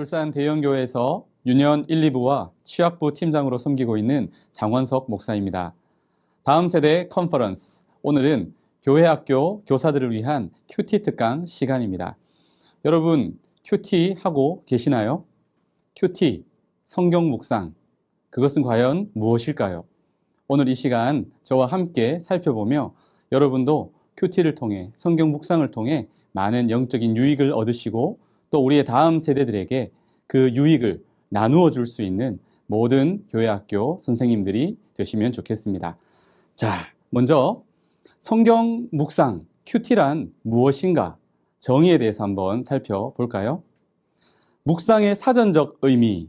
울산 대형교회에서 유년 1, 2부와 취약부 팀장으로 섬기고 있는 장원석 목사입니다. 다음 세대 컨퍼런스, 오늘은 교회학교 교사들을 위한 큐티 특강 시간입니다. 여러분, 큐티 하고 계시나요? 큐티, 성경 묵상, 그것은 과연 무엇일까요? 오늘 이 시간 저와 함께 살펴보며 여러분도 큐티를 통해, 성경 묵상을 통해 많은 영적인 유익을 얻으시고 또 우리의 다음 세대들에게 그 유익을 나누어 줄 수 있는 모든 교회학교 선생님들이 되시면 좋겠습니다. 자, 먼저 성경 묵상, 큐티란 무엇인가? 정의에 대해서 한번 살펴볼까요? 묵상의 사전적 의미,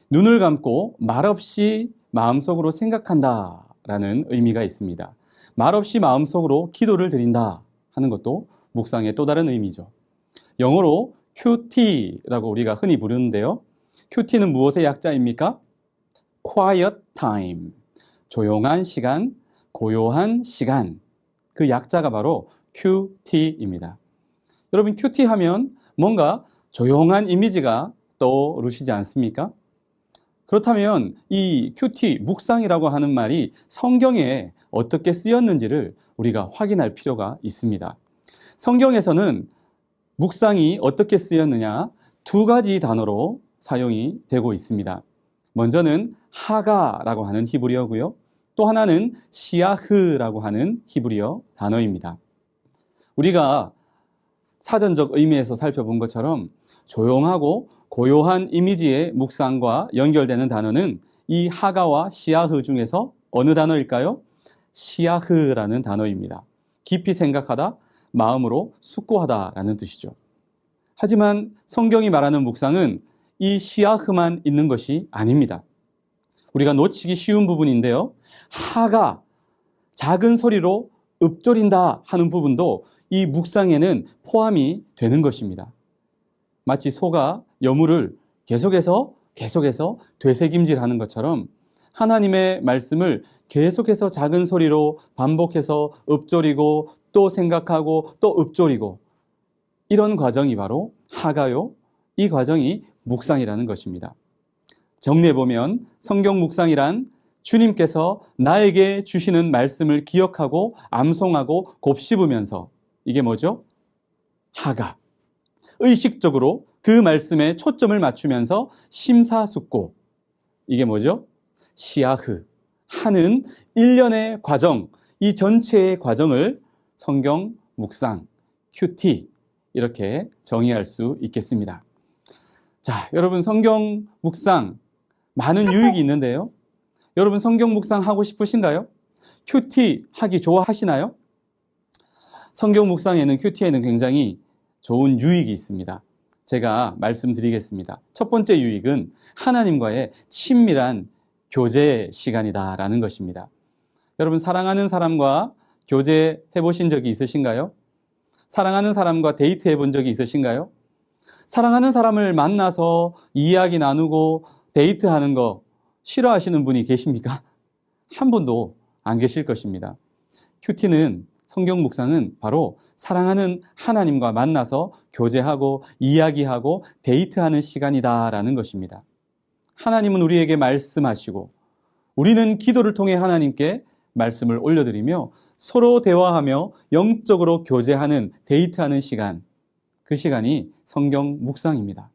눈을 감고 말없이 마음속으로 생각한다 라는 의미가 있습니다. 말없이 마음속으로 기도를 드린다 하는 것도 묵상의 또 다른 의미죠. 영어로 큐티라고 우리가 흔히 부르는데요. 큐티는 무엇의 약자입니까? Quiet time, 조용한 시간, 고요한 시간. 그 약자가 바로 큐티입니다. 여러분, 큐티 하면 뭔가 조용한 이미지가 떠오르시지 않습니까? 그렇다면 이 큐티, 묵상이라고 하는 말이 성경에 어떻게 쓰였는지를 우리가 확인할 필요가 있습니다. 성경에서는 묵상이 어떻게 쓰였느냐, 두 가지 단어로 사용이 되고 있습니다. 먼저는 하가라고 하는 히브리어고요. 또 하나는 시아흐라고 하는 히브리어 단어입니다. 우리가 사전적 의미에서 살펴본 것처럼 조용하고 고요한 이미지의 묵상과 연결되는 단어는 이 하가와 시아흐 중에서 어느 단어일까요? 시아흐라는 단어입니다. 깊이 생각하다, 마음으로 숙고하다라는 뜻이죠. 하지만 성경이 말하는 묵상은 이 시아흐만 있는 것이 아닙니다. 우리가 놓치기 쉬운 부분인데요. 하가, 작은 소리로 읊조린다 하는 부분도 이 묵상에는 포함이 되는 것입니다. 마치 소가 여물을 계속해서 되새김질하는 것처럼 하나님의 말씀을 계속해서 작은 소리로 반복해서 읊조리고 또 생각하고 또 읊조리고, 이런 과정이 바로 하가요. 이 과정이 묵상이라는 것입니다. 정리해보면 성경 묵상이란 주님께서 나에게 주시는 말씀을 기억하고 암송하고 곱씹으면서, 이게 뭐죠? 하가. 의식적으로 그 말씀에 초점을 맞추면서 심사숙고, 이게 뭐죠? 시아흐. 하는 일련의 과정, 이 전체의 과정을 성경 묵상, 큐티, 이렇게 정의할 수 있겠습니다. 자, 여러분, 성경 묵상 많은 유익이 있는데요. 여러분, 성경 묵상 하고 싶으신가요? 큐티 하기 좋아하시나요? 성경 묵상에는, 큐티에는 굉장히 좋은 유익이 있습니다. 제가 말씀드리겠습니다. 첫 번째 유익은 하나님과의 친밀한 교제 시간이다라는 것입니다. 여러분, 사랑하는 사람과 교제해 보신 적이 있으신가요? 사랑하는 사람과 데이트해 본 적이 있으신가요? 사랑하는 사람을 만나서 이야기 나누고 데이트하는 거 싫어하시는 분이 계십니까? 한 분도 안 계실 것입니다. 큐티는, 성경 묵상은 바로 사랑하는 하나님과 만나서 교제하고 이야기하고 데이트하는 시간이다라는 것입니다. 하나님은 우리에게 말씀하시고 우리는 기도를 통해 하나님께 말씀을 올려드리며 서로 대화하며 영적으로 교제하는, 데이트하는 시간, 그 시간이 성경 묵상입니다.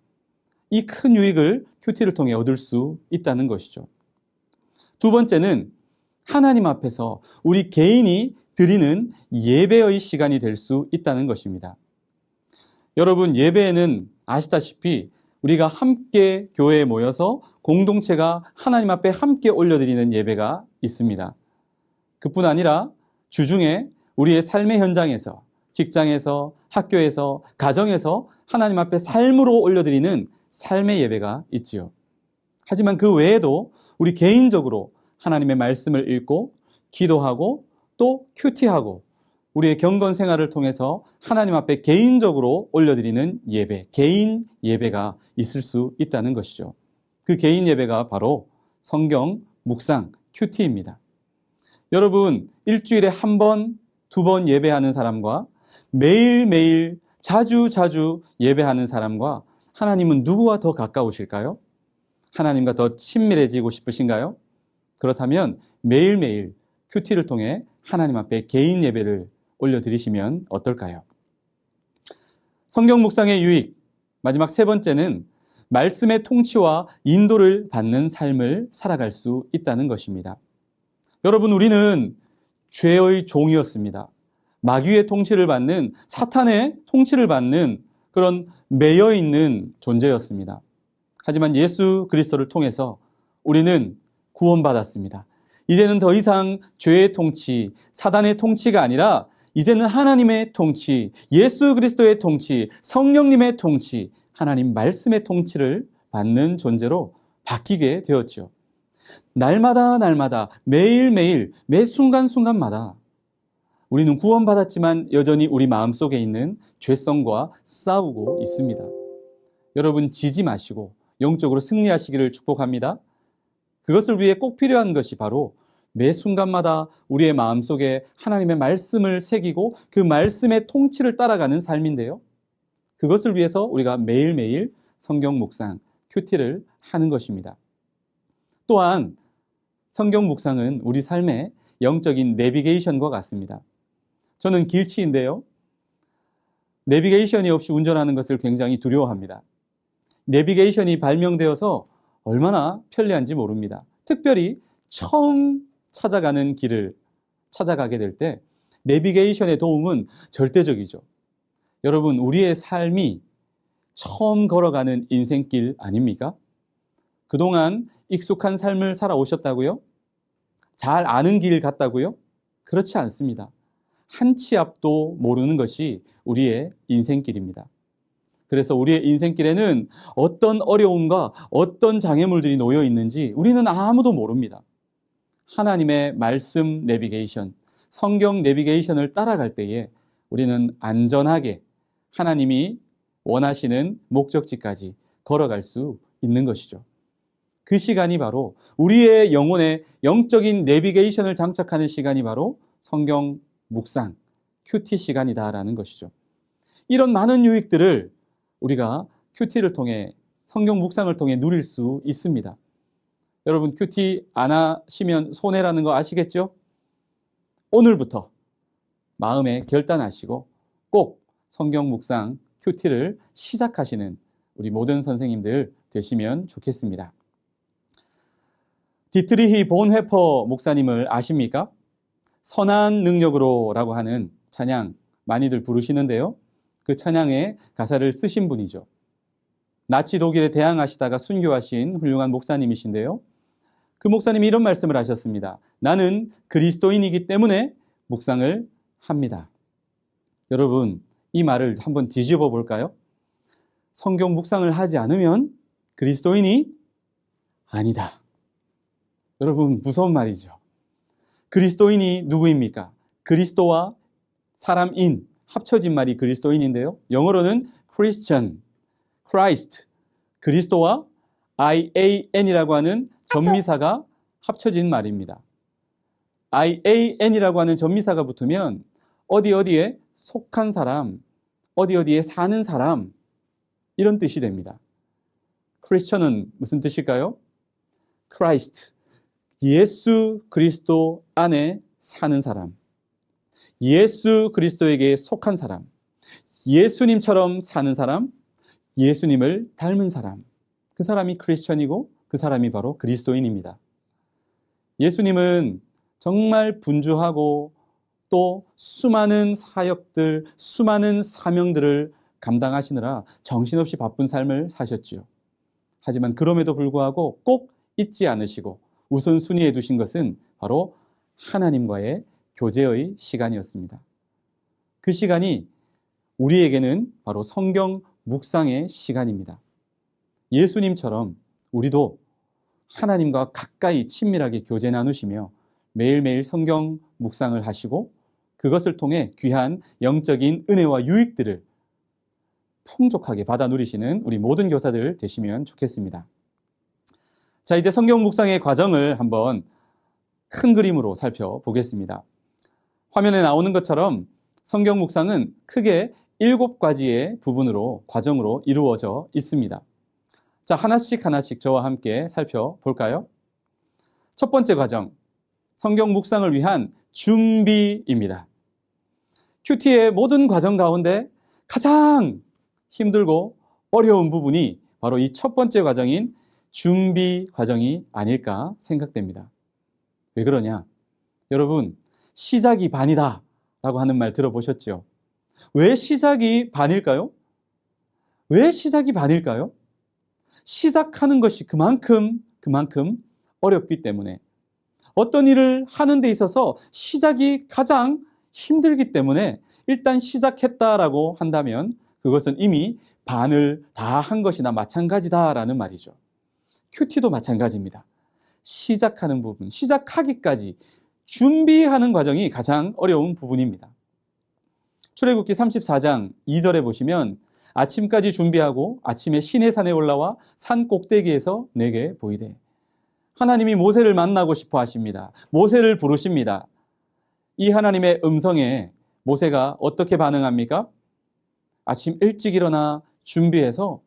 이 큰 유익을 큐티를 통해 얻을 수 있다는 것이죠. 두 번째는 하나님 앞에서 우리 개인이 드리는 예배의 시간이 될 수 있다는 것입니다. 여러분, 예배에는 아시다시피 우리가 함께 교회에 모여서 공동체가 하나님 앞에 함께 올려드리는 예배가 있습니다. 그뿐 아니라 주중에 우리의 삶의 현장에서, 직장에서, 학교에서, 가정에서 하나님 앞에 삶으로 올려드리는 삶의 예배가 있지요. 하지만 그 외에도 우리 개인적으로 하나님의 말씀을 읽고 기도하고 또 큐티하고 우리의 경건 생활을 통해서 하나님 앞에 개인적으로 올려드리는 예배, 개인 예배가 있을 수 있다는 것이죠. 그 개인 예배가 바로 성경 묵상 큐티입니다. 여러분, 일주일에 한 번, 두 번 예배하는 사람과 매일매일 자주 예배하는 사람과 하나님은 누구와 더 가까우실까요? 하나님과 더 친밀해지고 싶으신가요? 그렇다면 매일매일 큐티를 통해 하나님 앞에 개인 예배를 올려드리시면 어떨까요? 성경 묵상의 유익, 마지막 세 번째는 말씀의 통치와 인도를 받는 삶을 살아갈 수 있다는 것입니다. 여러분, 우리는 죄의 종이었습니다. 마귀의 통치를 받는, 사탄의 통치를 받는 그런 매여 있는 존재였습니다. 하지만 예수 그리스도를 통해서 우리는 구원받았습니다. 이제는 더 이상 죄의 통치, 사단의 통치가 아니라 이제는 하나님의 통치, 예수 그리스도의 통치, 성령님의 통치, 하나님 말씀의 통치를 받는 존재로 바뀌게 되었죠. 날마다 매일매일 매 순간순간마다 우리는 구원받았지만 여전히 우리 마음속에 있는 죄성과 싸우고 있습니다. 여러분, 지지 마시고 영적으로 승리하시기를 축복합니다. 그것을 위해 꼭 필요한 것이 바로 매 순간마다 우리의 마음속에 하나님의 말씀을 새기고 그 말씀의 통치를 따라가는 삶인데요. 그것을 위해서 우리가 매일매일 성경 묵상, 큐티를 하는 것입니다. 또한 성경 묵상은 우리 삶의 영적인 내비게이션과 같습니다. 저는 길치인데요. 내비게이션이 없이 운전하는 것을 굉장히 두려워합니다. 내비게이션이 발명되어서 얼마나 편리한지 모릅니다. 특별히 처음 찾아가는 길을 찾아가게 될 때 내비게이션의 도움은 절대적이죠. 여러분, 우리의 삶이 처음 걸어가는 인생길 아닙니까? 그동안 익숙한 삶을 살아오셨다고요? 잘 아는 길 같다고요? 그렇지 않습니다. 한 치 앞도 모르는 것이 우리의 인생길입니다. 그래서 우리의 인생길에는 어떤 어려움과 어떤 장애물들이 놓여 있는지 우리는 아무도 모릅니다. 하나님의 말씀 내비게이션, 성경 내비게이션을 따라갈 때에 우리는 안전하게 하나님이 원하시는 목적지까지 걸어갈 수 있는 것이죠. 그 시간이 바로 우리의 영혼의 영적인 내비게이션을 장착하는 시간이 바로 성경 묵상, 큐티 시간이다라는 것이죠. 이런 많은 유익들을 우리가 큐티를 통해, 성경 묵상을 통해 누릴 수 있습니다. 여러분, 큐티 안 하시면 손해라는 거 아시겠죠? 오늘부터 마음에 결단하시고 꼭 성경 묵상, 큐티를 시작하시는 우리 모든 선생님들 되시면 좋겠습니다. 디트리히 본회퍼 목사님을 아십니까? 선한 능력으로 라고 하는 찬양 많이들 부르시는데요. 그 찬양의 가사를 쓰신 분이죠. 나치 독일에 대항하시다가 순교하신 훌륭한 목사님이신데요. 그 목사님이 이런 말씀을 하셨습니다. 나는 그리스도인이기 때문에 묵상을 합니다. 여러분, 이 말을 한번 뒤집어 볼까요? 성경 묵상을 하지 않으면 그리스도인이 아니다. 여러분, 무서운 말이죠. 그리스도인이 누구입니까? 그리스도와 사람인 합쳐진 말이 그리스도인인데요. 영어로는 Christian, Christ, 그리스도와 IAN이라고 하는 전미사가 합쳐진 말입니다. IAN이라고 하는 전미사가 붙으면 어디에 속한 사람, 어디에 사는 사람, 이런 뜻이 됩니다. Christian은 무슨 뜻일까요? Christ, 예수 그리스도 안에 사는 사람, 예수 그리스도에게 속한 사람, 예수님처럼 사는 사람, 예수님을 닮은 사람, 그 사람이 크리스천이고 그 사람이 바로 그리스도인입니다. 예수님은 정말 분주하고 또 수많은 사역들, 수많은 사명들을 감당하시느라 정신없이 바쁜 삶을 사셨지요. 하지만 그럼에도 불구하고 꼭 잊지 않으시고 우선순위에 두신 것은 바로 하나님과의 교제의 시간이었습니다. 그 시간이 우리에게는 바로 성경 묵상의 시간입니다. 예수님처럼 우리도 하나님과 가까이 친밀하게 교제 나누시며 매일매일 성경 묵상을 하시고 그것을 통해 귀한 영적인 은혜와 유익들을 풍족하게 받아 누리시는 우리 모든 교사들 되시면 좋겠습니다. 자, 이제 성경 묵상의 과정을 한번 큰 그림으로 살펴보겠습니다. 화면에 나오는 것처럼 성경 묵상은 크게 7가지의 부분으로 과정으로 이루어져 있습니다. 자, 하나씩 저와 함께 살펴볼까요? 첫 번째 과정, 성경 묵상을 위한 준비입니다. 큐티의 모든 과정 가운데 가장 힘들고 어려운 부분이 바로 이 첫 번째 과정인 준비 과정이 아닐까 생각됩니다. 왜 그러냐? 여러분, 시작이 반이다 라고 하는 말 들어보셨죠? 왜 시작이 반일까요? 왜 시작이 반일까요? 시작하는 것이 그만큼 어렵기 때문에, 어떤 일을 하는 데 있어서 시작이 가장 힘들기 때문에 일단 시작했다라고 한다면 그것은 이미 반을 다 한 것이나 마찬가지다라는 말이죠. 큐티도 마찬가지입니다. 시작하는 부분, 시작하기까지 준비하는 과정이 가장 어려운 부분입니다. 출애굽기 34장 2절에 보시면 아침까지 준비하고 아침에 시내산에 올라와 산 꼭대기에서 내게 보이되, 하나님이 모세를 만나고 싶어 하십니다. 모세를 부르십니다. 이 하나님의 음성에 모세가 어떻게 반응합니까? 아침 일찍 일어나 준비해서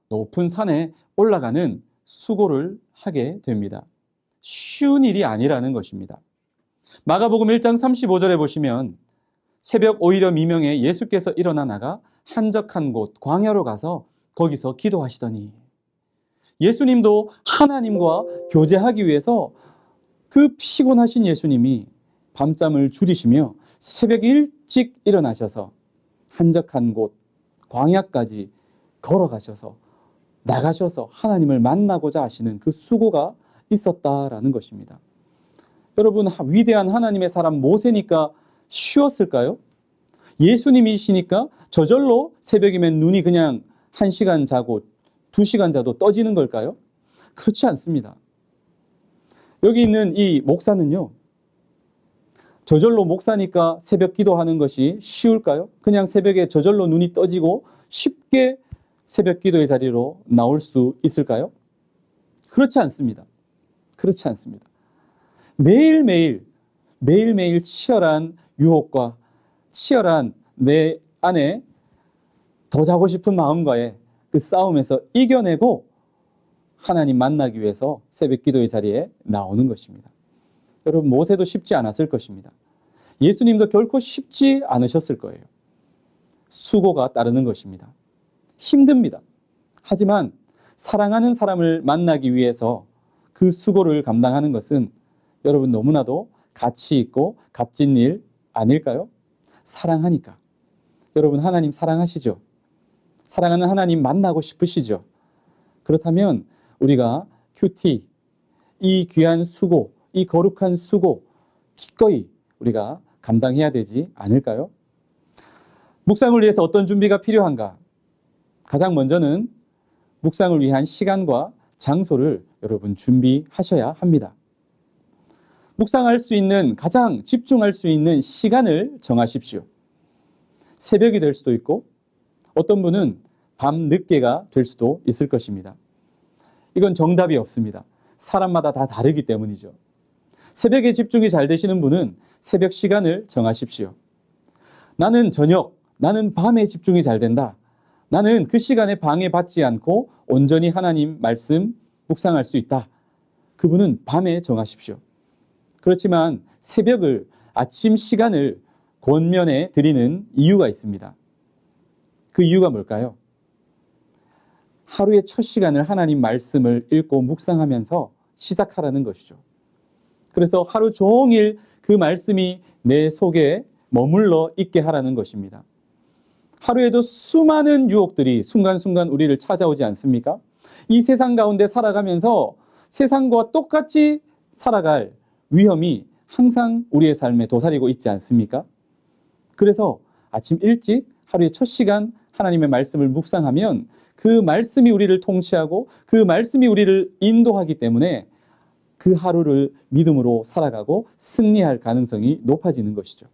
높은 산에 올라가는 수고를 하게 됩니다. 쉬운 일이 아니라는 것입니다. 마가복음 1장 35절에 보시면 새벽 오히려 미명에 예수께서 일어나 나가 한적한 곳 광야로 가서 거기서 기도하시더니, 예수님도 하나님과 교제하기 위해서 그 피곤하신 예수님이 밤잠을 줄이시며 새벽 일찍 일어나셔서 한적한 곳 광야까지 걸어가셔서 나가셔서 하나님을 만나고자 하시는 그 수고가 있었다라는 것입니다. 여러분, 위대한 하나님의 사람 모세니까 쉬웠을까요? 예수님이시니까 저절로 새벽이면 눈이 그냥 1시간 자고 2시간 자도 떠지는 걸까요? 그렇지 않습니다. 여기 있는 이 목사는요, 저절로 목사니까 새벽 기도하는 것이 쉬울까요? 그냥 새벽에 저절로 눈이 떠지고 쉽게 새벽 기도의 자리로 나올 수 있을까요? 그렇지 않습니다. 그렇지 않습니다. 매일매일 치열한 유혹과 치열한 내 안에 더 자고 싶은 마음과의 그 싸움에서 이겨내고 하나님 만나기 위해서 새벽 기도의 자리에 나오는 것입니다. 여러분, 모세도 쉽지 않았을 것입니다. 예수님도 결코 쉽지 않으셨을 거예요. 수고가 따르는 것입니다. 힘듭니다. 하지만 사랑하는 사람을 만나기 위해서 그 수고를 감당하는 것은 여러분 너무나도 가치 있고 값진 일 아닐까요? 사랑하니까. 여러분, 하나님 사랑하시죠? 사랑하는 하나님 만나고 싶으시죠? 그렇다면 우리가 큐티, 이 귀한 수고, 이 거룩한 수고 기꺼이 우리가 감당해야 되지 않을까요? 묵상을 위해서 어떤 준비가 필요한가? 가장 먼저는 묵상을 위한 시간과 장소를 여러분 준비하셔야 합니다. 묵상할 수 있는, 가장 집중할 수 있는 시간을 정하십시오. 새벽이 될 수도 있고 어떤 분은 밤 늦게가 될 수도 있을 것입니다. 이건 정답이 없습니다. 사람마다 다 다르기 때문이죠. 새벽에 집중이 잘 되시는 분은 새벽 시간을 정하십시오. 나는 저녁, 나는 밤에 집중이 잘 된다. 나는 그 시간에 방해받지 않고 온전히 하나님 말씀 묵상할 수 있다. 그분은 밤에 정하십시오. 그렇지만 새벽을, 아침 시간을 권면해 드리는 이유가 있습니다. 그 이유가 뭘까요? 하루의 첫 시간을 하나님 말씀을 읽고 묵상하면서 시작하라는 것이죠. 그래서 하루 종일 그 말씀이 내 속에 머물러 있게 하라는 것입니다. 하루에도 수많은 유혹들이 순간순간 우리를 찾아오지 않습니까? 이 세상 가운데 살아가면서 세상과 똑같이 살아갈 위험이 항상 우리의 삶에 도사리고 있지 않습니까? 그래서 아침 일찍 하루의 첫 시간 하나님의 말씀을 묵상하면 그 말씀이 우리를 통치하고 그 말씀이 우리를 인도하기 때문에 그 하루를 믿음으로 살아가고 승리할 가능성이 높아지는 것이죠.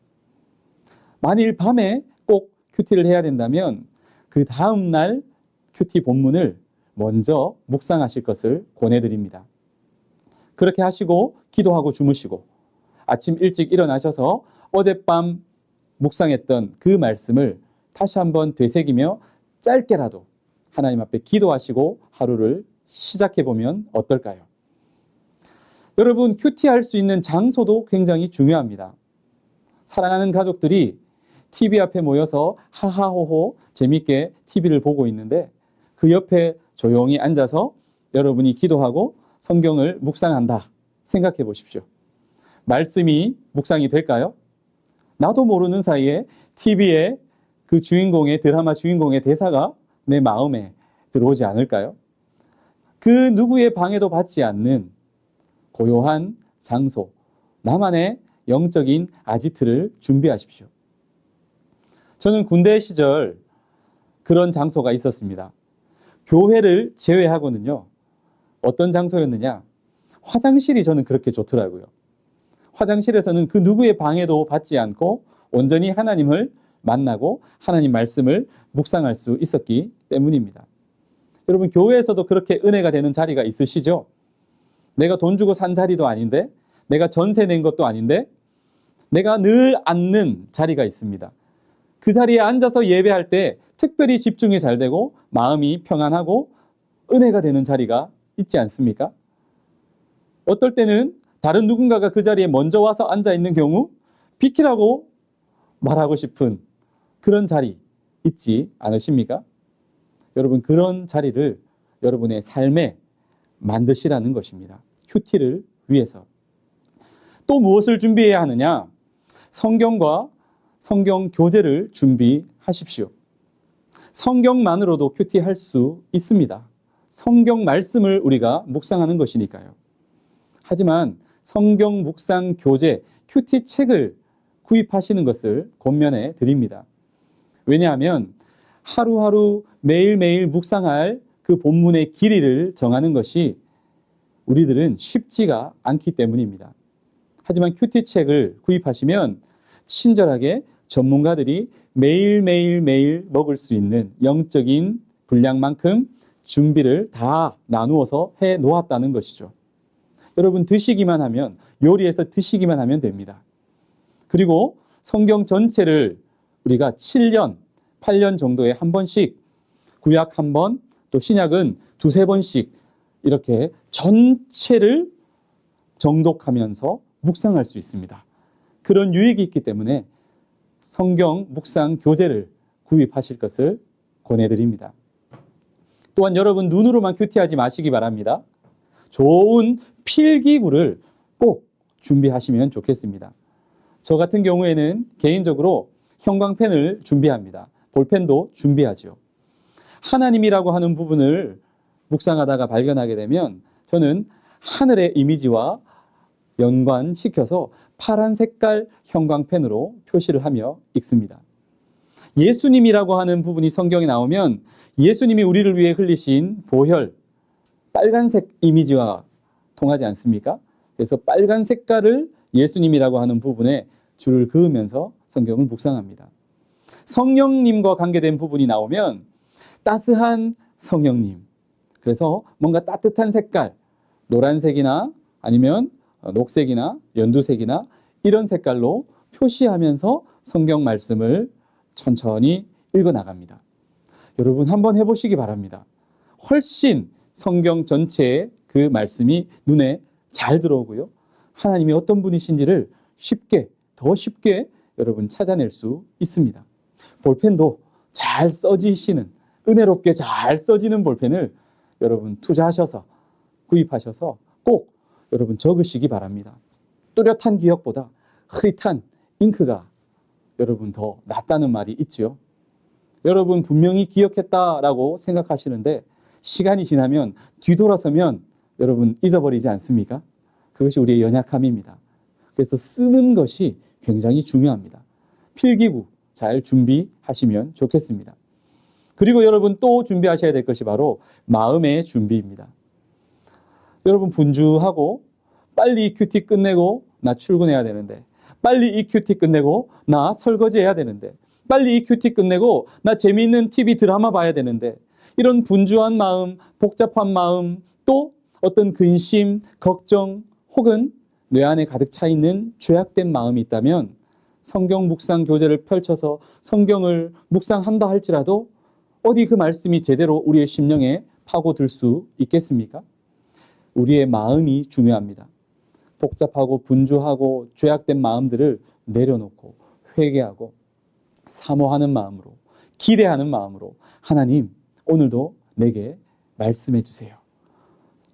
만일 밤에 꼭 큐티를 해야 된다면 그 다음 날 큐티 본문을 먼저 묵상하실 것을 권해드립니다. 그렇게 하시고 기도하고 주무시고 아침 일찍 일어나셔서 어젯밤 묵상했던 그 말씀을 다시 한번 되새기며 짧게라도 하나님 앞에 기도하시고 하루를 시작해보면 어떨까요? 여러분, 큐티할 수 있는 장소도 굉장히 중요합니다. 사랑하는 가족들이 TV 앞에 모여서 하하호호 재밌게 TV를 보고 있는데 그 옆에 조용히 앉아서 여러분이 기도하고 성경을 묵상한다 생각해 보십시오. 말씀이 묵상이 될까요? 나도 모르는 사이에 TV에 그 주인공의 드라마 주인공의 대사가 내 마음에 들어오지 않을까요? 그 누구의 방해도 받지 않는 고요한 장소, 나만의 영적인 아지트를 준비하십시오. 저는 군대 시절 그런 장소가 있었습니다. 교회를 제외하고는요. 어떤 장소였느냐? 화장실이 저는 그렇게 좋더라고요. 화장실에서는 그 누구의 방해도 받지 않고 온전히 하나님을 만나고 하나님 말씀을 묵상할 수 있었기 때문입니다. 여러분, 교회에서도 그렇게 은혜가 되는 자리가 있으시죠? 내가 돈 주고 산 자리도 아닌데, 내가 전세 낸 것도 아닌데, 내가 늘 앉는 자리가 있습니다. 그 자리에 앉아서 예배할 때 특별히 집중이 잘 되고 마음이 평안하고 은혜가 되는 자리가 있지 않습니까? 어떨 때는 다른 누군가가 그 자리에 먼저 와서 앉아 있는 경우 비키라고 말하고 싶은 그런 자리 있지 않으십니까? 여러분, 그런 자리를 여러분의 삶에 만드시라는 것입니다. 큐티를 위해서. 또 무엇을 준비해야 하느냐? 성경과 성경 교재를 준비하십시오. 성경만으로도 큐티할 수 있습니다. 성경 말씀을 우리가 묵상하는 것이니까요. 하지만 성경 묵상 교재, 큐티 책을 구입하시는 것을 권면해 드립니다. 왜냐하면 하루하루 매일매일 묵상할 그 본문의 길이를 정하는 것이 우리들은 쉽지가 않기 때문입니다. 하지만 큐티 책을 구입하시면 친절하게 전문가들이 매일 먹을 수 있는 영적인 분량만큼 준비를 다 나누어서 해 놓았다는 것이죠. 여러분, 드시기만 하면, 요리해서 드시기만 하면 됩니다. 그리고 성경 전체를 우리가 7년, 8년 정도에 한 번씩, 구약 한 번, 또 신약은 두세 번씩 이렇게 전체를 정독하면서 묵상할 수 있습니다. 그런 유익이 있기 때문에 성경 묵상 교재를 구입하실 것을 권해드립니다. 또한 여러분, 눈으로만 큐티하지 마시기 바랍니다. 좋은 필기구를 꼭 준비하시면 좋겠습니다. 저 같은 경우에는 개인적으로 형광펜을 준비합니다. 볼펜도 준비하죠. 하나님이라고 하는 부분을 묵상하다가 발견하게 되면 저는 하늘의 이미지와 연관시켜서 파란 색깔 형광펜으로 표시를 하며 읽습니다. 예수님이라고 하는 부분이 성경에 나오면 예수님이 우리를 위해 흘리신 보혈, 빨간색 이미지와 통하지 않습니까? 그래서 빨간 색깔을 예수님이라고 하는 부분에 줄을 그으면서 성경을 묵상합니다. 성령님과 관계된 부분이 나오면 따스한 성령님, 그래서 뭔가 따뜻한 색깔, 노란색이나 아니면 녹색이나 연두색이나 이런 색깔로 표시하면서 성경 말씀을 천천히 읽어나갑니다. 여러분, 한번 해보시기 바랍니다. 훨씬 성경 전체의 그 말씀이 눈에 잘 들어오고요. 하나님이 어떤 분이신지를 더 쉽게 여러분 찾아낼 수 있습니다. 볼펜도 잘 써지시는, 은혜롭게 잘 써지는 볼펜을 여러분 투자하셔서 구입하셔서 꼭 여러분 적으시기 바랍니다. 뚜렷한 기억보다 흐릿한 잉크가 여러분 더 낫다는 말이 있지요. 여러분 분명히 기억했다라고 생각하시는데 시간이 지나면 뒤돌아서면 여러분 잊어버리지 않습니까? 그것이 우리의 연약함입니다. 그래서 쓰는 것이 굉장히 중요합니다. 필기구 잘 준비하시면 좋겠습니다. 그리고 여러분 또 준비하셔야 될 것이 바로 마음의 준비입니다. 여러분 분주하고 빨리 이 큐티 끝내고 나 출근해야 되는데, 빨리 이 큐티 끝내고 나 설거지해야 되는데, 빨리 이 큐티 끝내고 나 재미있는 TV 드라마 봐야 되는데, 이런 분주한 마음, 복잡한 마음, 또 어떤 근심, 걱정 혹은 뇌 안에 가득 차 있는 죄악된 마음이 있다면 성경 묵상 교재를 펼쳐서 성경을 묵상한다 할지라도 어디 그 말씀이 제대로 우리의 심령에 파고들 수 있겠습니까? 우리의 마음이 중요합니다. 복잡하고 분주하고 죄악된 마음들을 내려놓고 회개하고 사모하는 마음으로, 기대하는 마음으로 하나님, 오늘도 내게 말씀해 주세요.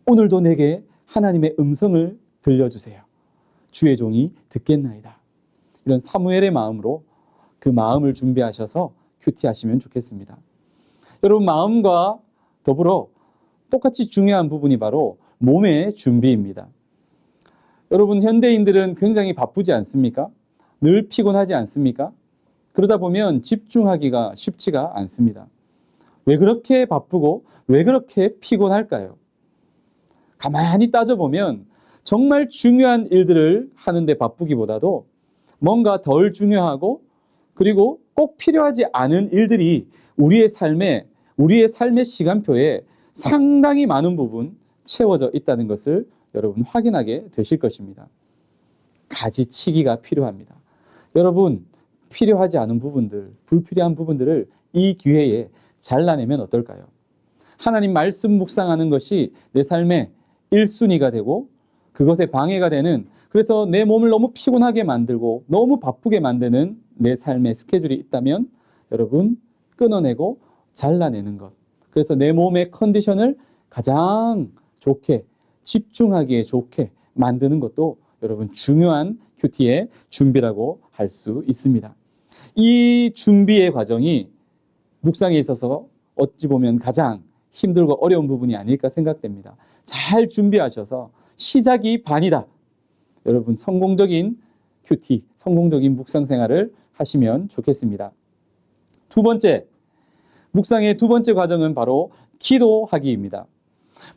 오늘도 내게 하나님의 음성을 들려주세요. 주의 종이 듣겠나이다. 이런 사무엘의 마음으로 그 마음을 준비하셔서 큐티하시면 좋겠습니다. 여러분, 마음과 더불어 똑같이 중요한 부분이 바로 몸의 준비입니다. 여러분, 현대인들은 굉장히 바쁘지 않습니까? 늘 피곤하지 않습니까? 그러다 보면 집중하기가 쉽지가 않습니다. 왜 그렇게 바쁘고 왜 그렇게 피곤할까요? 가만히 따져보면 정말 중요한 일들을 하는데 바쁘기보다도 뭔가 덜 중요하고 그리고 꼭 필요하지 않은 일들이 우리의 삶의 시간표에 상당히 많은 부분 채워져 있다는 것을 여러분 확인하게 되실 것입니다. 가지치기가 필요합니다. 여러분, 필요하지 않은 부분들, 불필요한 부분들을 이 기회에 잘라내면 어떨까요? 하나님 말씀 묵상하는 것이 내 삶의 1순위가 되고 그것에 방해가 되는, 그래서 내 몸을 너무 피곤하게 만들고 너무 바쁘게 만드는 내 삶의 스케줄이 있다면 여러분, 끊어내고 잘라내는 것. 그래서 내 몸의 컨디션을 가장 좋게, 집중하기에 좋게 만드는 것도 여러분 중요한 큐티의 준비라고 할 수 있습니다. 이 준비의 과정이 묵상에 있어서 어찌 보면 가장 힘들고 어려운 부분이 아닐까 생각됩니다. 잘 준비하셔서 시작이 반이다. 여러분, 성공적인 큐티, 성공적인 묵상 생활을 하시면 좋겠습니다. 두 번째, 묵상의 두 번째 과정은 바로 기도하기입니다.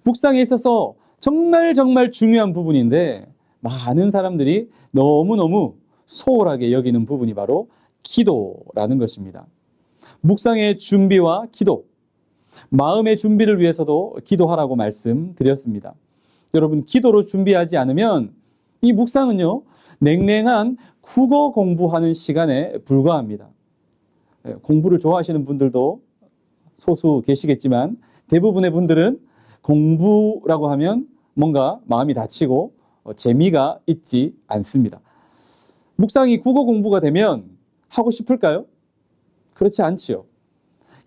묵상에 있어서 정말 중요한 부분인데 많은 사람들이 너무너무 소홀하게 여기는 부분이 바로 기도라는 것입니다. 묵상의 준비와 기도, 마음의 준비를 위해서도 기도하라고 말씀드렸습니다. 여러분, 기도로 준비하지 않으면 이 묵상은요, 냉랭한 국어 공부하는 시간에 불과합니다. 공부를 좋아하시는 분들도 소수 계시겠지만 대부분의 분들은 공부라고 하면 뭔가 마음이 다치고 재미가 있지 않습니다. 묵상이 국어 공부가 되면 하고 싶을까요? 그렇지 않지요.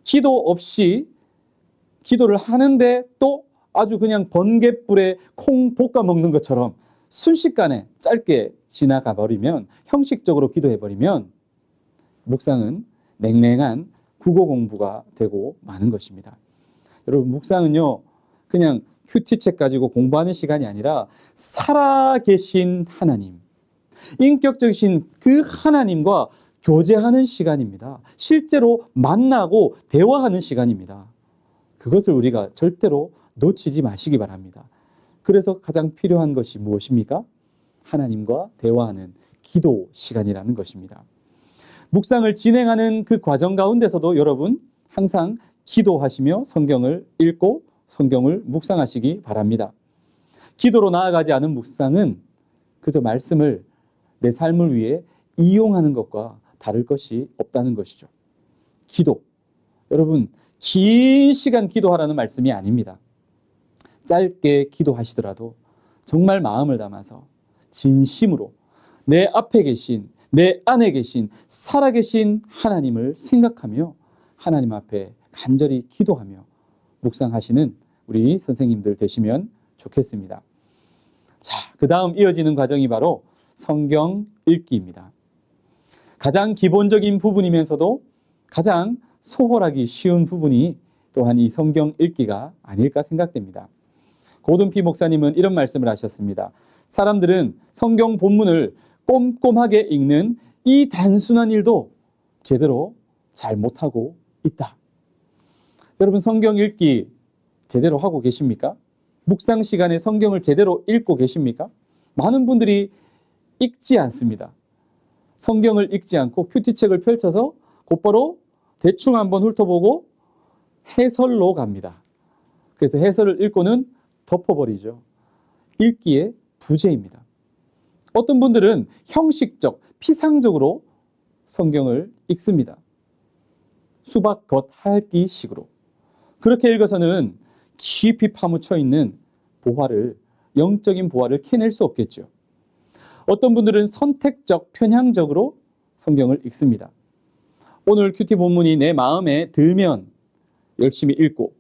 기도 없이 기도를 하는데 또 아주 그냥 번갯불에 콩 볶아 먹는 것처럼 순식간에 짧게 지나가 버리면, 형식적으로 기도해 버리면 묵상은 냉랭한 국어 공부가 되고 마는 것입니다. 여러분, 묵상은요, 그냥 큐티책 가지고 공부하는 시간이 아니라 살아계신 하나님, 인격적이신 그 하나님과 교제하는 시간입니다. 실제로 만나고 대화하는 시간입니다. 그것을 우리가 절대로 놓치지 마시기 바랍니다. 그래서 가장 필요한 것이 무엇입니까? 하나님과 대화하는 기도 시간이라는 것입니다. 묵상을 진행하는 그 과정 가운데서도 여러분 항상 기도하시며 성경을 읽고 성경을 묵상하시기 바랍니다. 기도로 나아가지 않은 묵상은 그저 말씀을 내 삶을 위해 이용하는 것과 다를 것이 없다는 것이죠. 기도, 여러분 긴 시간 기도하라는 말씀이 아닙니다. 짧게 기도하시더라도 정말 마음을 담아서 진심으로 내 앞에 계신, 내 안에 계신 살아계신 하나님을 생각하며 하나님 앞에 간절히 기도하며 묵상하시는 우리 선생님들 되시면 좋겠습니다. 자, 그 다음 이어지는 과정이 바로 성경 읽기입니다. 가장 기본적인 부분이면서도 가장 소홀하기 쉬운 부분이 또한 이 성경 읽기가 아닐까 생각됩니다. 고든피 목사님은 이런 말씀을 하셨습니다. 사람들은 성경 본문을 꼼꼼하게 읽는 이 단순한 일도 제대로 잘 못하고 있다. 여러분, 성경 읽기 제대로 하고 계십니까? 묵상 시간에 성경을 제대로 읽고 계십니까? 많은 분들이 읽지 않습니다. 성경을 읽지 않고 큐티책을 펼쳐서 곧바로 대충 한번 훑어보고 해설로 갑니다. 그래서 해설을 읽고는 덮어버리죠. 읽기의 부재입니다. 어떤 분들은 형식적, 피상적으로 성경을 읽습니다. 수박 겉핥기 식으로. 그렇게 읽어서는 깊이 파묻혀 있는 보화를, 영적인 보화를 캐낼 수 없겠죠. 어떤 분들은 선택적, 편향적으로 성경을 읽습니다. 오늘 큐티 본문이 내 마음에 들면 열심히 읽고,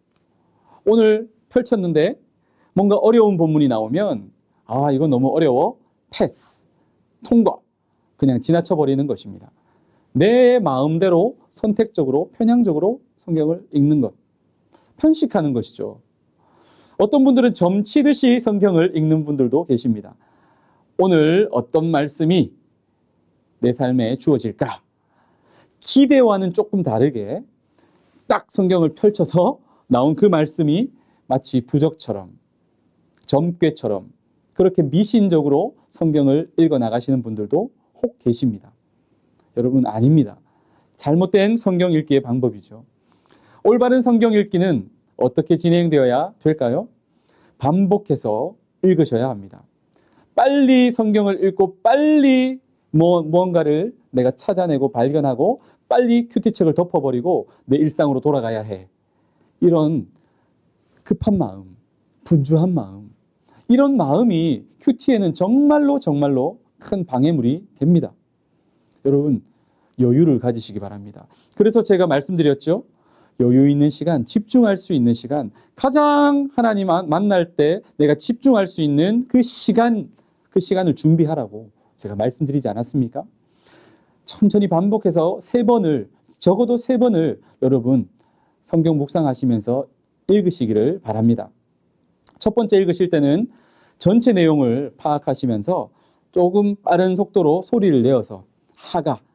오늘 펼쳤는데 뭔가 어려운 본문이 나오면 아, 이건 너무 어려워. 패스, 통과. 그냥 지나쳐버리는 것입니다. 내 마음대로 선택적으로, 편향적으로 성경을 읽는 것. 편식하는 것이죠. 어떤 분들은 점치듯이 성경을 읽는 분들도 계십니다. 오늘 어떤 말씀이 내 삶에 주어질까? 기대와는 조금 다르게 딱 성경을 펼쳐서 나온 그 말씀이 마치 부적처럼, 점괘처럼 그렇게 미신적으로 성경을 읽어 나가시는 분들도 혹 계십니다. 여러분, 아닙니다. 잘못된 성경 읽기의 방법이죠. 올바른 성경 읽기는 어떻게 진행되어야 될까요? 반복해서 읽으셔야 합니다. 빨리 성경을 읽고 빨리 무언가를 내가 찾아내고 발견하고 빨리 큐티책을 덮어버리고 내 일상으로 돌아가야 해. 이런 급한 마음, 분주한 마음, 이런 마음이 큐티에는 정말로 큰 방해물이 됩니다. 여러분, 여유를 가지시기 바랍니다. 그래서 제가 말씀드렸죠. 여유 있는 시간, 집중할 수 있는 시간, 가장 하나님 만날 때 내가 집중할 수 있는 그 시간을 준비하라고 제가 말씀드리지 않았습니까? 천천히 반복해서 적어도 세 번을 여러분 성경 묵상하시면서 읽으시기를 바랍니다. 첫 번째 읽으실 때는 전체 내용을 파악하시면서 조금 빠른 속도로 소리를 내어서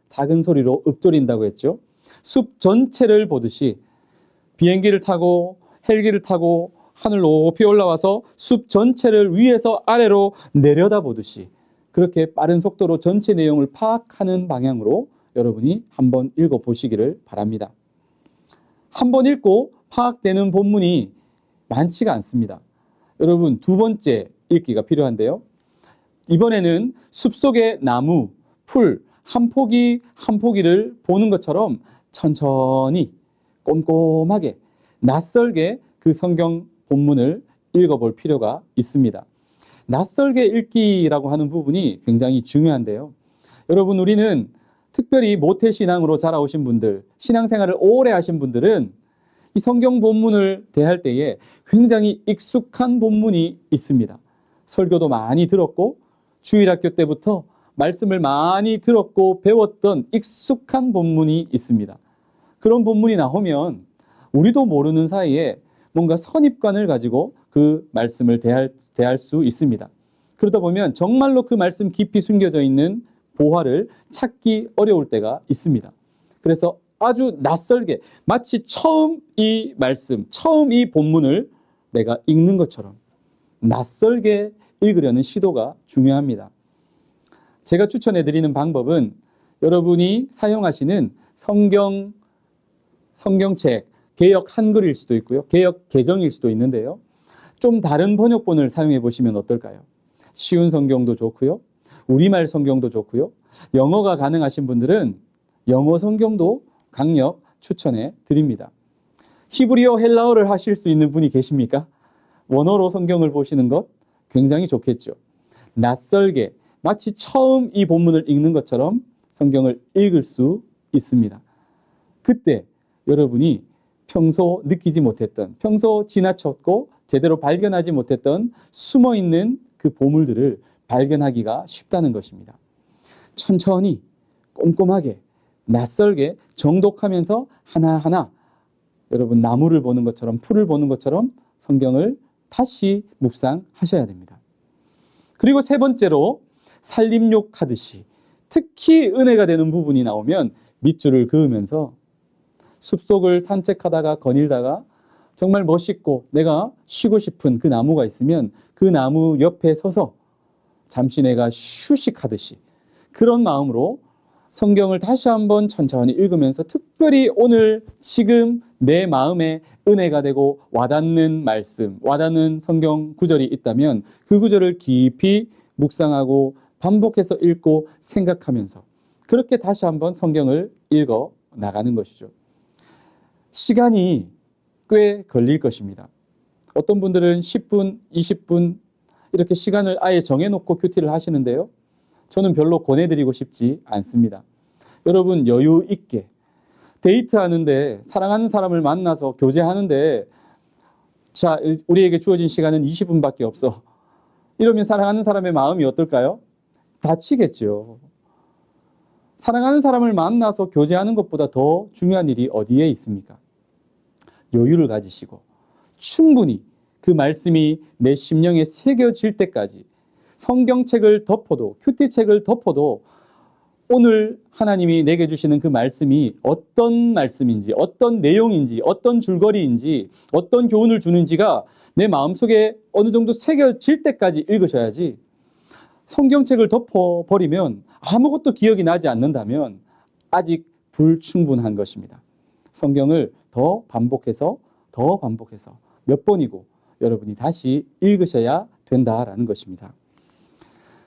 작은 소리로 읊조린다고 했죠. 숲 전체를 보듯이 비행기를 타고 헬기를 타고 하늘 높이 올라와서 숲 전체를 위에서 아래로 내려다보듯이 그렇게 빠른 속도로 전체 내용을 파악하는 방향으로 여러분이 한번 읽어보시기를 바랍니다. 한번 읽고 파악되는 본문이 많지가 않습니다. 여러분, 두 번째 읽기가 필요한데요. 이번에는 숲속의 나무, 풀, 한 포기 한 포기를 보는 것처럼 천천히 꼼꼼하게 낯설게 그 성경 본문을 읽어볼 필요가 있습니다. 낯설게 읽기라고 하는 부분이 굉장히 중요한데요. 여러분, 우리는 특별히 모태신앙으로 자라오신 분들, 신앙생활을 오래 하신 분들은 이 성경 본문을 대할 때에 굉장히 익숙한 본문이 있습니다. 설교도 많이 들었고 주일학교 때부터 말씀을 많이 들었고 배웠던 익숙한 본문이 있습니다. 그런 본문이 나오면 우리도 모르는 사이에 뭔가 선입관을 가지고 그 말씀을 대할 수 있습니다. 그러다 보면 정말로 그 말씀 깊이 숨겨져 있는 보화를 찾기 어려울 때가 있습니다. 그래서 아주 낯설게 마치 처음 이 본문을 내가 읽는 것처럼 낯설게 읽으려는 시도가 중요합니다. 제가 추천해드리는 방법은 여러분이 사용하시는 성경책, 개역 한글일 수도 있고요. 개역 개정일 수도 있는데요. 좀 다른 번역본을 사용해 보시면 어떨까요? 쉬운 성경도 좋고요. 우리말 성경도 좋고요. 영어가 가능하신 분들은 영어 성경도 강력 추천해 드립니다. 히브리어, 헬라어를 하실 수 있는 분이 계십니까? 원어로 성경을 보시는 것 굉장히 좋겠죠. 낯설게 마치 처음 이 본문을 읽는 것처럼 성경을 읽을 수 있습니다. 그때 여러분이 평소 느끼지 못했던, 평소 지나쳤고 제대로 발견하지 못했던 숨어있는 그 보물들을 발견하기가 쉽다는 것입니다. 천천히 꼼꼼하게 낯설게 정독하면서 하나하나 여러분 나무를 보는 것처럼 풀을 보는 것처럼 성경을 다시 묵상하셔야 됩니다. 그리고 세 번째로 살림욕 하듯이 특히 은혜가 되는 부분이 나오면 밑줄을 그으면서 숲속을 산책하다가 거닐다가 정말 멋있고 내가 쉬고 싶은 그 나무가 있으면 그 나무 옆에 서서 잠시 내가 휴식하듯이 그런 마음으로 성경을 다시 한번 천천히 읽으면서 특별히 오늘 지금 내 마음에 은혜가 되고 와닿는 말씀, 와닿는 성경 구절이 있다면 그 구절을 깊이 묵상하고 반복해서 읽고 생각하면서 그렇게 다시 한번 성경을 읽어 나가는 것이죠. 시간이 꽤 걸릴 것입니다. 어떤 분들은 10분, 20분 이렇게 시간을 아예 정해놓고 큐티를 하시는데요. 저는 별로 권해드리고 싶지 않습니다. 여러분 여유 있게 데이트하는데 사랑하는 사람을 만나서 교제하는데 자, 우리에게 주어진 시간은 20분밖에 없어. 이러면 사랑하는 사람의 마음이 어떨까요? 다치겠죠. 사랑하는 사람을 만나서 교제하는 것보다 더 중요한 일이 어디에 있습니까? 여유를 가지시고 충분히 그 말씀이 내 심령에 새겨질 때까지 성경책을 덮어도 큐티책을 덮어도 오늘 하나님이 내게 주시는 그 말씀이 어떤 말씀인지 어떤 내용인지 어떤 줄거리인지 어떤 교훈을 주는지가 내 마음속에 어느 정도 새겨질 때까지 읽으셔야지 성경책을 덮어버리면 아무것도 기억이 나지 않는다면 아직 불충분한 것입니다. 성경을 더 반복해서 몇 번이고 여러분이 다시 읽으셔야 된다라는 것입니다.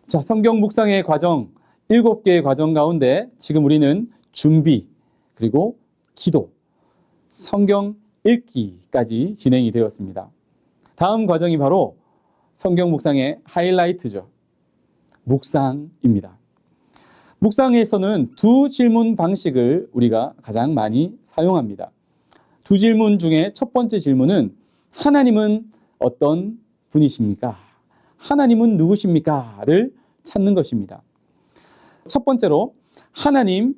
자, 성경 묵상의 과정 7개의 과정 가운데 지금 우리는 준비, 그리고 기도, 성경 읽기까지 진행이 되었습니다. 다음 과정이 바로 성경 묵상의 하이라이트죠. 묵상입니다. 묵상에서는 두 질문 방식을 우리가 가장 많이 사용합니다. 두 질문 중에 첫 번째 질문은 하나님은 어떤 분이십니까? 하나님은 누구십니까? 를 찾는 것입니다. 첫 번째로 하나님,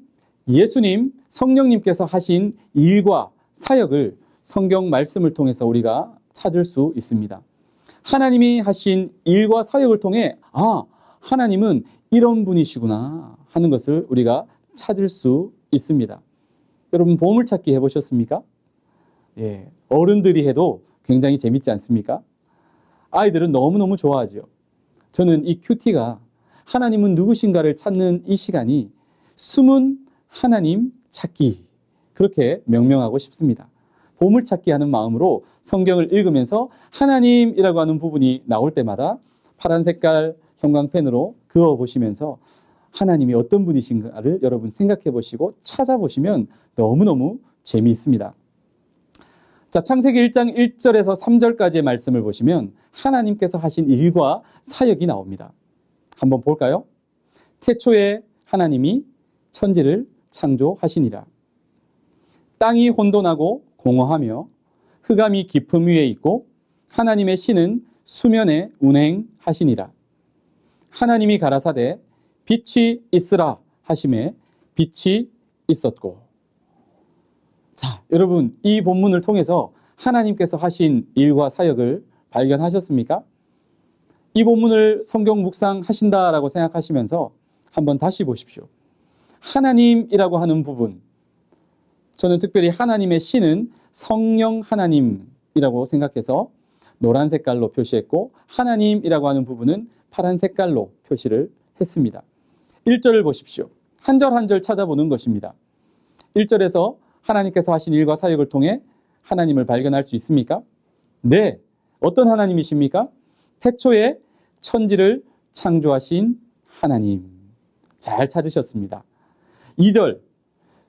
예수님, 성령님께서 하신 일과 사역을 성경 말씀을 통해서 우리가 찾을 수 있습니다. 하나님이 하신 일과 사역을 통해 하나님은 이런 분이시구나 하는 것을 우리가 찾을 수 있습니다. 여러분 보물찾기 해보셨습니까? 예, 어른들이 해도 굉장히 재밌지 않습니까? 아이들은 너무너무 좋아하죠. 저는 이 큐티가 하나님은 누구신가를 찾는 이 시간이 숨은 하나님 찾기, 그렇게 명명하고 싶습니다. 보물찾기 하는 마음으로 성경을 읽으면서 하나님이라고 하는 부분이 나올 때마다 파란 색깔 형광펜으로 그어보시면서 하나님이 어떤 분이신가를 여러분 생각해 보시고 찾아보시면 너무너무 재미있습니다. 자, 창세기 1장 1절에서 3절까지의 말씀을 보시면 하나님께서 하신 일과 사역이 나옵니다. 한번 볼까요? 태초에 하나님이 천지를 창조하시니라. 땅이 혼돈하고 공허하며 흑암이 깊음 위에 있고 하나님의 신은 수면에 운행하시니라. 하나님이 가라사대 빛이 있으라 하심에 빛이 있었고. 자, 여러분 이 본문을 통해서 하나님께서 하신 일과 사역을 발견하셨습니까? 이 본문을 성경 묵상하신다라고 생각하시면서 한번 다시 보십시오. 하나님이라고 하는 부분, 저는 특별히 하나님의 신은 성령 하나님이라고 생각해서 노란 색깔로 표시했고 하나님이라고 하는 부분은 파란 색깔로 표시를 했습니다. 1절을 보십시오. 한 절 한 절 찾아보는 것입니다. 1절에서 하나님께서 하신 일과 사역을 통해 하나님을 발견할 수 있습니까? 네. 어떤 하나님이십니까? 태초에 천지를 창조하신 하나님. 잘 찾으셨습니다. 2절,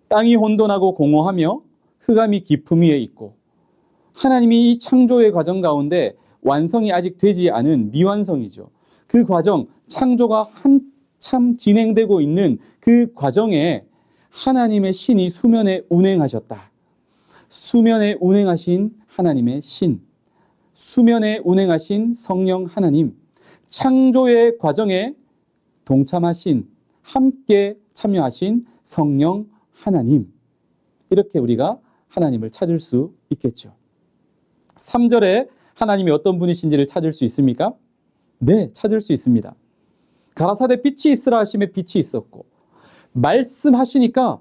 땅이 혼돈하고 공허하며 흑암이 깊음 위에 있고, 하나님이 이 창조의 과정 가운데 완성이 아직 되지 않은 미완성이죠. 그 과정, 창조가 한참 진행되고 있는 그 과정에 하나님의 신이 수면에 운행하셨다. 수면에 운행하신 하나님의 신, 수면에 운행하신 성령 하나님, 창조의 과정에 동참하신, 함께 참여하신 성령 하나님, 이렇게 우리가 하나님을 찾을 수 있겠죠. 3절에 하나님이 어떤 분이신지를 찾을 수 있습니까? 네, 찾을 수 있습니다. 가라사대 빛이 있으라 하심에 빛이 있었고, 말씀하시니까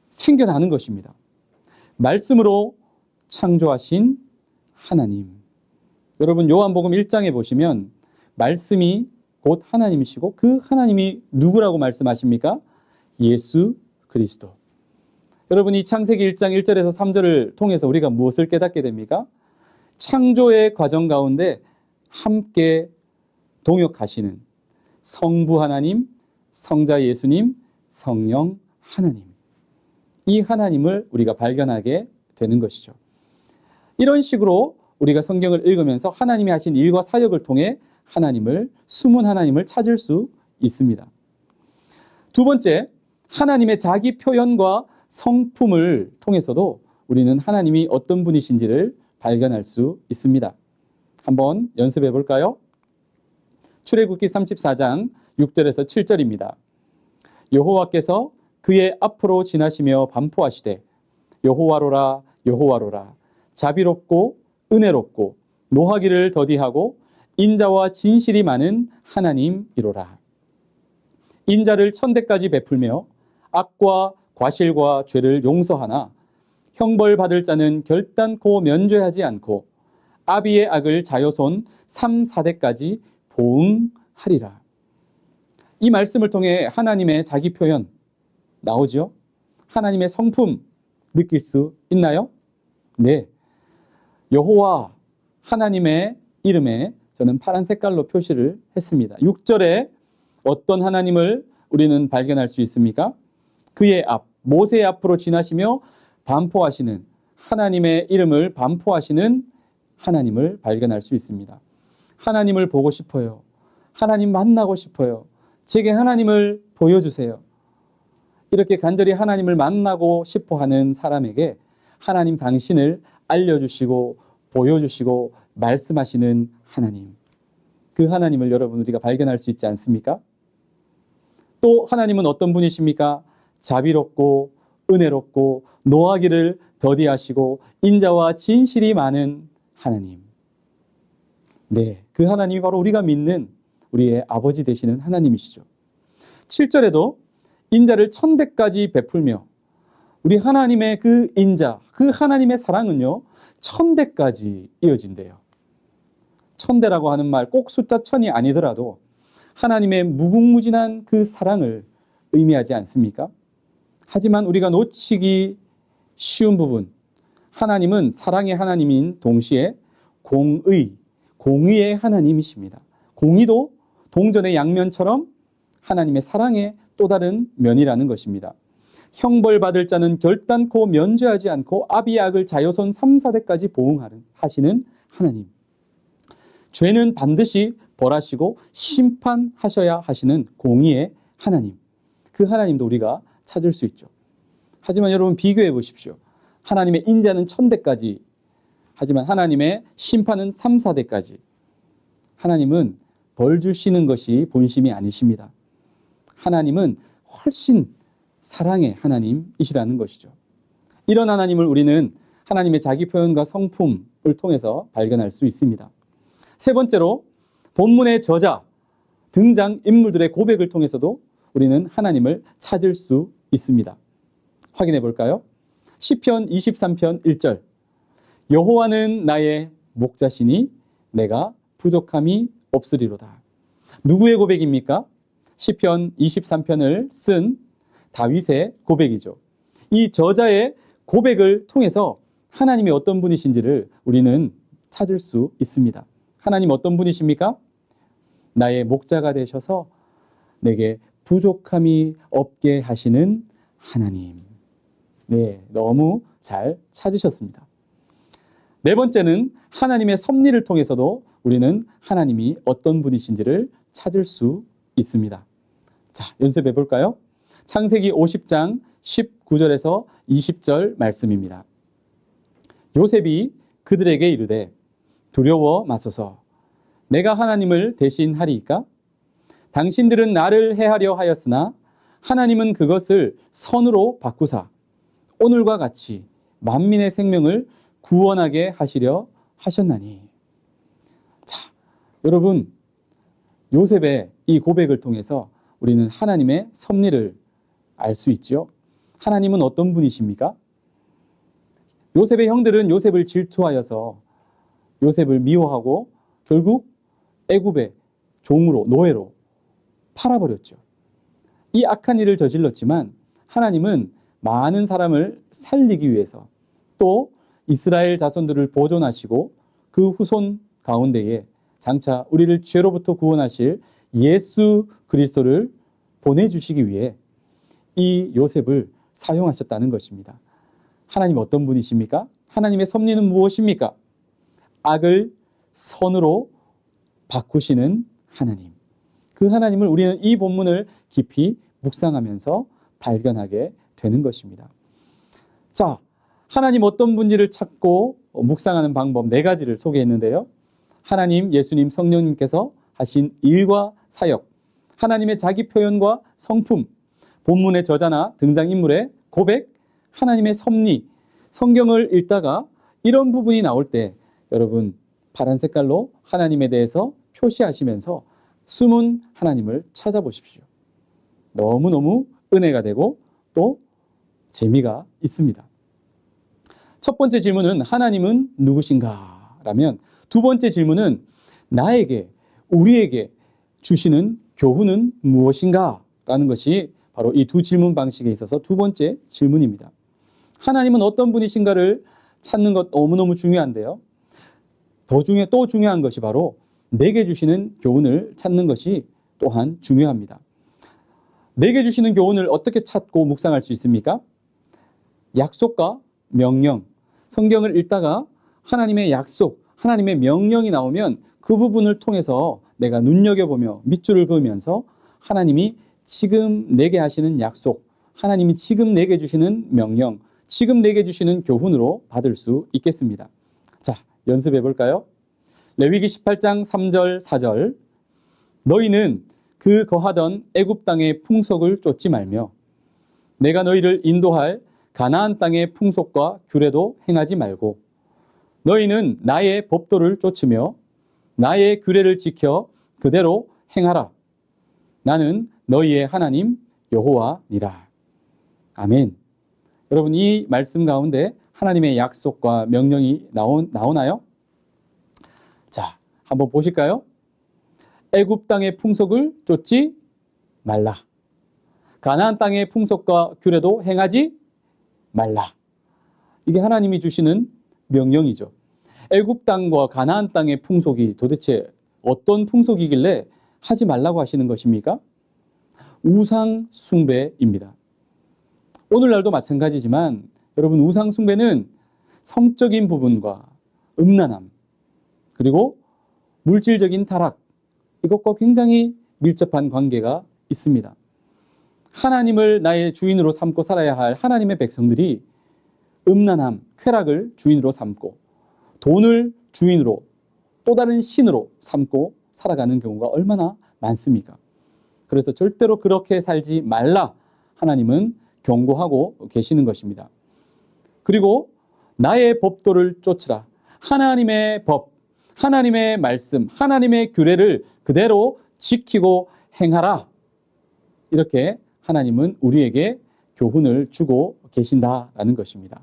생겨나는 것입니다. 말씀으로 창조하신 하나님. 여러분 요한복음 1장에 보시면 말씀이 곧 하나님이시고 그 하나님이 누구라고 말씀하십니까? 예수 그리스도. 여러분 이 창세기 1장 1절에서 3절을 통해서 우리가 무엇을 깨닫게 됩니까? 창조의 과정 가운데 함께 동역하시는 성부 하나님, 성자 예수님, 성령 하나님. 이 하나님을 우리가 발견하게 되는 것이죠. 이런 식으로 우리가 성경을 읽으면서 하나님이 하신 일과 사역을 통해 숨은 하나님을 찾을 수 있습니다. 두 번째, 하나님의 자기 표현과 성품을 통해서도 우리는 하나님이 어떤 분이신지를 발견할 수 있습니다. 한번 연습해 볼까요? 출애굽기 34장 6절에서 7절입니다. 여호와께서 그의 앞으로 지나시며 반포하시되 여호와로라 여호와로라 자비롭고 은혜롭고 노하기를 더디하고 인자와 진실이 많은 하나님이로라. 인자를 천대까지 베풀며 악과 과실과 죄를 용서하나 형벌받을 자는 결단코 면죄하지 않고 아비의 악을 자손 3, 4대까지 보응하리라. 이 말씀을 통해 하나님의 자기 표현 나오죠? 하나님의 성품 느낄 수 있나요? 네. 여호와 하나님의 이름에 저는 파란 색깔로 표시를 했습니다. 6절에 어떤 하나님을 우리는 발견할 수 있습니까? 그의 앞, 모세의 앞으로 지나시며 반포하시는 하나님의 이름을 반포하시는 하나님을 발견할 수 있습니다. 하나님을 보고 싶어요. 하나님 만나고 싶어요. 제게 하나님을 보여주세요. 이렇게 간절히 하나님을 만나고 싶어 하는 사람에게 하나님 당신을 알려주시고 보여주시고 말씀하시는 하나님. 그 하나님을 여러분 우리가 발견할 수 있지 않습니까? 또 하나님은 어떤 분이십니까? 자비롭고 은혜롭고 노하기를 더디하시고 인자와 진실이 많은 하나님. 네, 그 하나님이 바로 우리가 믿는 우리의 아버지 되시는 하나님이시죠. 7절에도 인자를 천대까지 베풀며 우리 하나님의 그 인자, 그 하나님의 사랑은요, 천대까지 이어진대요. 천대라고 하는 말 꼭 숫자 천이 아니더라도 하나님의 무궁무진한 그 사랑을 의미하지 않습니까? 하지만 우리가 놓치기 쉬운 부분, 하나님은 사랑의 하나님인 동시에 공의의 하나님이십니다. 공의도 동전의 양면처럼 하나님의 사랑의 또 다른 면이라는 것입니다. 형벌받을 자는 결단코 면죄하지 않고 아비의 악을 자손 3, 4대까지 보응하시는 하나님. 죄는 반드시 벌하시고 심판하셔야 하시는 공의의 하나님. 그 하나님도 우리가 찾을 수 있죠. 하지만 여러분 비교해 보십시오. 하나님의 인자는 1000대까지, 하지만 하나님의 심판은 3, 4대까지. 하나님은 벌 주시는 것이 본심이 아니십니다. 하나님은 훨씬 사랑의 하나님이시라는 것이죠. 이런 하나님을 우리는 하나님의 자기 표현과 성품을 통해서 발견할 수 있습니다. 세 번째로 본문의 저자, 등장 인물들의 고백을 통해서도 우리는 하나님을 찾을 수 있습니다. 확인해 볼까요? 시편 23편 1절. 여호와는 나의 목자시니 내가 부족함이 없으리로다. 누구의 고백입니까? 시편 23편을 쓴 다윗의 고백이죠. 이 저자의 고백을 통해서 하나님이 어떤 분이신지를 우리는 찾을 수 있습니다. 하나님 어떤 분이십니까? 나의 목자가 되셔서 내게 부족함이 없게 하시는 하나님. 네, 너무 잘 찾으셨습니다. 네 번째는 하나님의 섭리를 통해서도 우리는 하나님이 어떤 분이신지를 찾을 수 있습니다. 자, 연습해 볼까요? 창세기 50장 19절에서 20절 말씀입니다. 요셉이 그들에게 이르되 두려워 마소서. 내가 하나님을 대신하리이까? 당신들은 나를 해하려 하였으나 하나님은 그것을 선으로 바꾸사 오늘과 같이 만민의 생명을 구원하게 하시려 하셨나니. 자, 여러분, 요셉의 이 고백을 통해서 우리는 하나님의 섭리를 알 수 있죠. 하나님은 어떤 분이십니까? 요셉의 형들은 요셉을 질투하여서 요셉을 미워하고 결국 애굽의 종으로, 노예로 팔아버렸죠. 이 악한 일을 저질렀지만 하나님은 많은 사람을 살리기 위해서 또 이스라엘 자손들을 보존하시고 그 후손 가운데에 장차 우리를 죄로부터 구원하실 예수 그리스도를 보내주시기 위해 이 요셉을 사용하셨다는 것입니다. 하나님 어떤 분이십니까? 하나님의 섭리는 무엇입니까? 악을 선으로 바꾸시는 하나님. 그 하나님을 우리는 이 본문을 깊이 묵상하면서 발견하게 되는 것입니다. 자, 하나님 어떤 분인지를 찾고 묵상하는 방법 4가지를 소개했는데요. 하나님, 예수님, 성령님께서 하신 일과 사역, 하나님의 자기 표현과 성품, 본문의 저자나 등장인물의 고백, 하나님의 섭리, 성경을 읽다가 이런 부분이 나올 때 여러분 파란 색깔로 하나님에 대해서 표시하시면서 숨은 하나님을 찾아보십시오. 너무너무 은혜가 되고 또 재미가 있습니다. 첫 번째 질문은 하나님은 누구신가? 라면 두 번째 질문은 나에게, 우리에게 주시는 교훈은 무엇인가? 라는 것이 바로 이 두 질문 방식에 있어서 두 번째 질문입니다. 하나님은 어떤 분이신가를 찾는 것 너무너무 중요한데요. 또 중요한 것이 바로 내게 주시는 교훈을 찾는 것이 또한 중요합니다. 내게 주시는 교훈을 어떻게 찾고 묵상할 수 있습니까? 약속과 명령, 성경을 읽다가 하나님의 약속, 하나님의 명령이 나오면 그 부분을 통해서 내가 눈여겨보며 밑줄을 그으면서 하나님이 지금 내게 하시는 약속, 하나님이 지금 내게 주시는 명령, 지금 내게 주시는 교훈으로 받을 수 있겠습니다. 자, 연습해 볼까요? 레위기 18장 3절 4절 너희는 그 거하던 애굽 땅의 풍속을 쫓지 말며 내가 너희를 인도할 가나안 땅의 풍속과 규례도 행하지 말고 너희는 나의 법도를 쫓으며 나의 규례를 지켜 그대로 행하라. 나는 너희의 하나님 여호와니라. 아멘. 여러분 이 말씀 가운데 하나님의 약속과 명령이 나오나요? 자, 한번 보실까요? 애굽 땅의 풍속을 쫓지 말라. 가나안 땅의 풍속과 규례도 행하지 말라. 이게 하나님이 주시는 명령이죠. 애굽 땅과 가나안 땅의 풍속이 도대체 어떤 풍속이길래 하지 말라고 하시는 것입니까? 우상 숭배입니다. 오늘날도 마찬가지지만 여러분 우상 숭배는 성적인 부분과 음란함 그리고 물질적인 타락 이것과 굉장히 밀접한 관계가 있습니다. 하나님을 나의 주인으로 삼고 살아야 할 하나님의 백성들이 음란함, 쾌락을 주인으로 삼고 돈을 주인으로 또 다른 신으로 삼고 살아가는 경우가 얼마나 많습니까? 그래서 절대로 그렇게 살지 말라 하나님은 경고하고 계시는 것입니다. 그리고 나의 법도를 쫓으라. 하나님의 법, 하나님의 말씀, 하나님의 규례를 그대로 지키고 행하라. 이렇게 하나님은 우리에게 교훈을 주고 계신다라는 것입니다.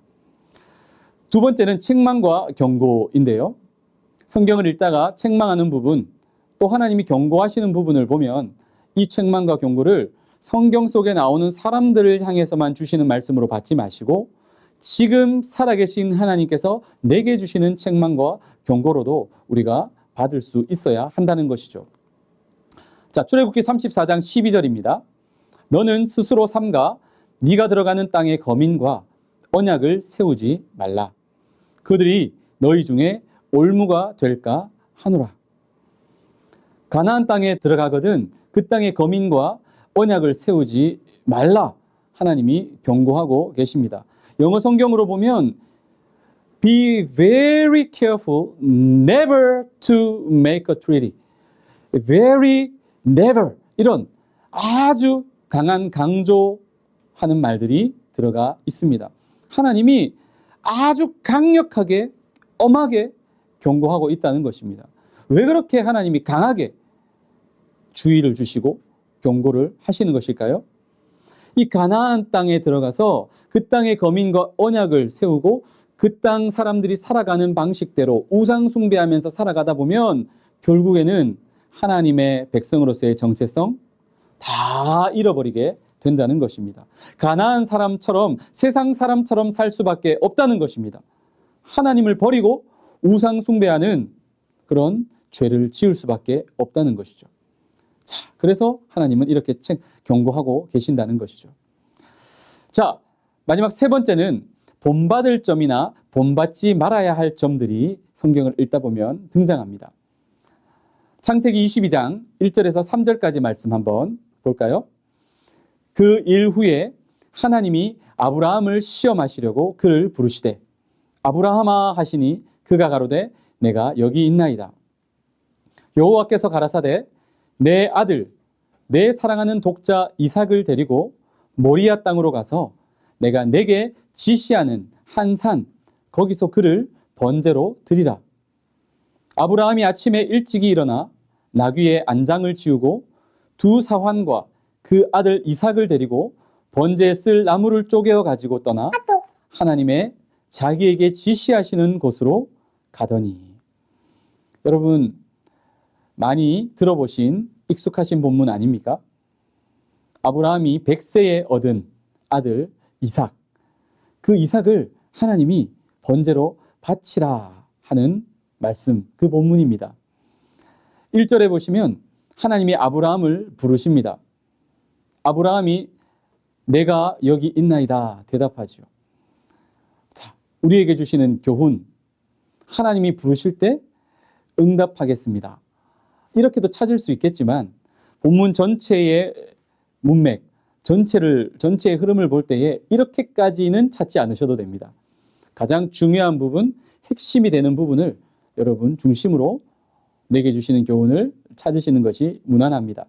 두 번째는 책망과 경고인데요. 성경을 읽다가 책망하는 부분, 또 하나님이 경고하시는 부분을 보면 이 책망과 경고를 성경 속에 나오는 사람들을 향해서만 주시는 말씀으로 받지 마시고 지금 살아계신 하나님께서 내게 주시는 책망과 경고로도 우리가 받을 수 있어야 한다는 것이죠. 자, 출애굽기 34장 12절입니다. 너는 스스로 삼가 네가 들어가는 땅의 거민과 언약을 세우지 말라. 그들이 너희 중에 올무가 될까 하노라. 가나안 땅에 들어가거든 그 땅의 거민과 언약을 세우지 말라. 하나님이 경고하고 계십니다. 영어 성경으로 보면 Be very careful never to make a treaty. Very never 이런 아주 강한 강조하는 말들이 들어가 있습니다. 하나님이 아주 강력하게 엄하게 경고하고 있다는 것입니다. 왜 그렇게 하나님이 강하게 주의를 주시고 경고를 하시는 것일까요? 이 가나안 땅에 들어가서 그 땅의 거민과 언약을 세우고 그 땅 사람들이 살아가는 방식대로 우상 숭배하면서 살아가다 보면 결국에는 하나님의 백성으로서의 정체성 다 잃어버리게 된다는 것입니다. 가나안 사람처럼 세상 사람처럼 살 수밖에 없다는 것입니다. 하나님을 버리고 우상 숭배하는 그런 죄를 지을 수밖에 없다는 것이죠. 자, 그래서 하나님은 이렇게 경고하고 계신다는 것이죠. 자, 마지막 세 번째는 본받을 점이나 본받지 말아야 할 점들이 성경을 읽다 보면 등장합니다. 창세기 22장 1절에서 3절까지 말씀 한번 볼까요? 그 일 후에 하나님이 아브라함을 시험하시려고 그를 부르시되 아브라함아 하시니 그가 가로되 내가 여기 있나이다. 여호와께서 가라사대 내 아들 내 사랑하는 독자 이삭을 데리고 모리아 땅으로 가서 내가 내게 지시하는 한 산 거기서 그를 번제로 드리라. 아브라함이 아침에 일찍이 일어나 나귀의 안장을 지우고 두 사환과 그 아들 이삭을 데리고 번제에 쓸 나무를 쪼개어 가지고 떠나 하나님의 자기에게 지시하시는 곳으로 가더니. 여러분 많이 들어보신 익숙하신 본문 아닙니까? 아브라함이 100세에 얻은 아들 이삭, 그 이삭을 하나님이 번제로 바치라 하는 말씀, 그 본문입니다. 1절에 보시면 하나님이 아브라함을 부르십니다. 아브라함이 내가 여기 있나이다 대답하죠. 자, 우리에게 주시는 교훈, 하나님이 부르실 때 응답하겠습니다. 이렇게도 찾을 수 있겠지만 본문 전체의 문맥, 전체의 흐름을 볼 때에 이렇게까지는 찾지 않으셔도 됩니다. 가장 중요한 부분, 핵심이 되는 부분을 여러분 중심으로 내게 주시는 교훈을 찾으시는 것이 무난합니다.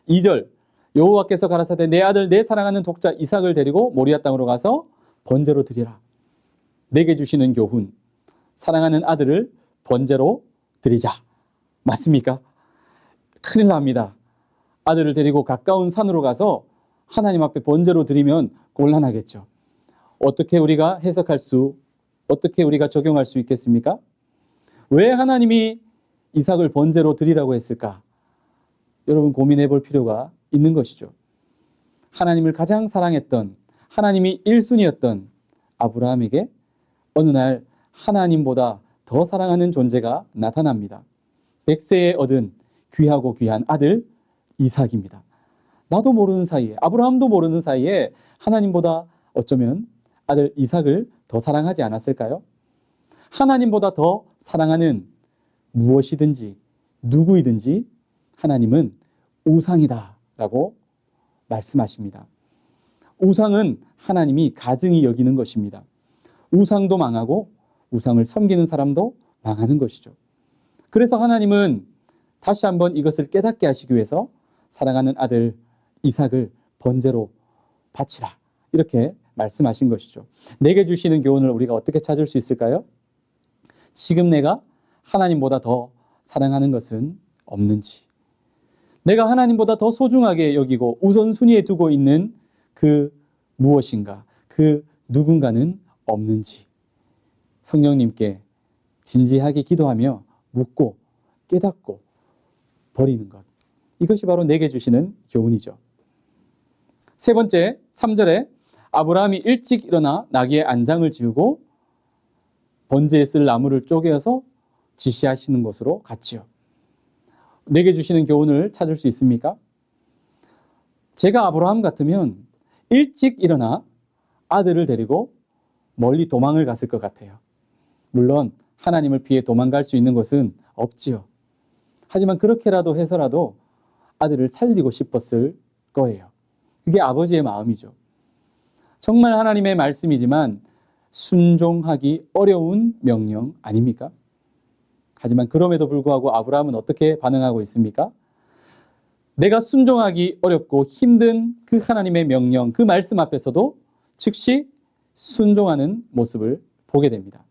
2절, 여호와께서 가라사대 내 아들 내 사랑하는 독자 이삭을 데리고 모리아 땅으로 가서 번제로 드리라. 내게 주시는 교훈, 사랑하는 아들을 번제로 드리자. 맞습니까? 큰일 납니다. 아들을 데리고 가까운 산으로 가서 하나님 앞에 번제로 드리면 곤란하겠죠. 어떻게 우리가 어떻게 우리가 적용할 수 있겠습니까? 왜 하나님이 이삭을 번제로 드리라고 했을까? 여러분 고민해 볼 필요가 있는 것이죠. 하나님을 가장 사랑했던, 하나님이 1순위였던 아브라함에게 어느 날 하나님보다 더 사랑하는 존재가 나타납니다. 100세에 얻은 귀하고 귀한 아들 이삭입니다. 나도 모르는 사이에, 아브라함도 모르는 사이에 하나님보다 어쩌면 아들 이삭을 더 사랑하지 않았을까요? 하나님보다 더 사랑하는 무엇이든지 누구이든지 하나님은 우상이다 라고 말씀하십니다. 우상은 하나님이 가증히 여기는 것입니다. 우상도 망하고 우상을 섬기는 사람도 망하는 것이죠. 그래서 하나님은 다시 한번 이것을 깨닫게 하시기 위해서 사랑하는 아들 이삭을 번제로 바치라 이렇게 말씀하신 것이죠. 내게 주시는 교훈을 우리가 어떻게 찾을 수 있을까요? 지금 내가 하나님보다 더 사랑하는 것은 없는지, 내가 하나님보다 더 소중하게 여기고 우선순위에 두고 있는 그 무엇인가, 그 누군가는 없는지 성령님께 진지하게 기도하며 묻고 깨닫고 버리는 것, 이것이 바로 내게 주시는 교훈이죠. 세 번째, 3절에 아브라함이 일찍 일어나 나귀의 안장을 지우고 번제에 쓸 나무를 쪼개어서 지시하시는 곳으로 갔지요. 내게 주시는 교훈을 찾을 수 있습니까? 제가 아브라함 같으면 일찍 일어나 아들을 데리고 멀리 도망을 갔을 것 같아요. 물론 하나님을 피해 도망갈 수 있는 곳은 없지요. 하지만 그렇게라도 해서라도 아들을 살리고 싶었을 거예요. 그게 아버지의 마음이죠. 정말 하나님의 말씀이지만 순종하기 어려운 명령 아닙니까? 하지만 그럼에도 불구하고 아브라함은 어떻게 반응하고 있습니까? 내가 순종하기 어렵고 힘든 그 하나님의 명령, 그 말씀 앞에서도 즉시 순종하는 모습을 보게 됩니다.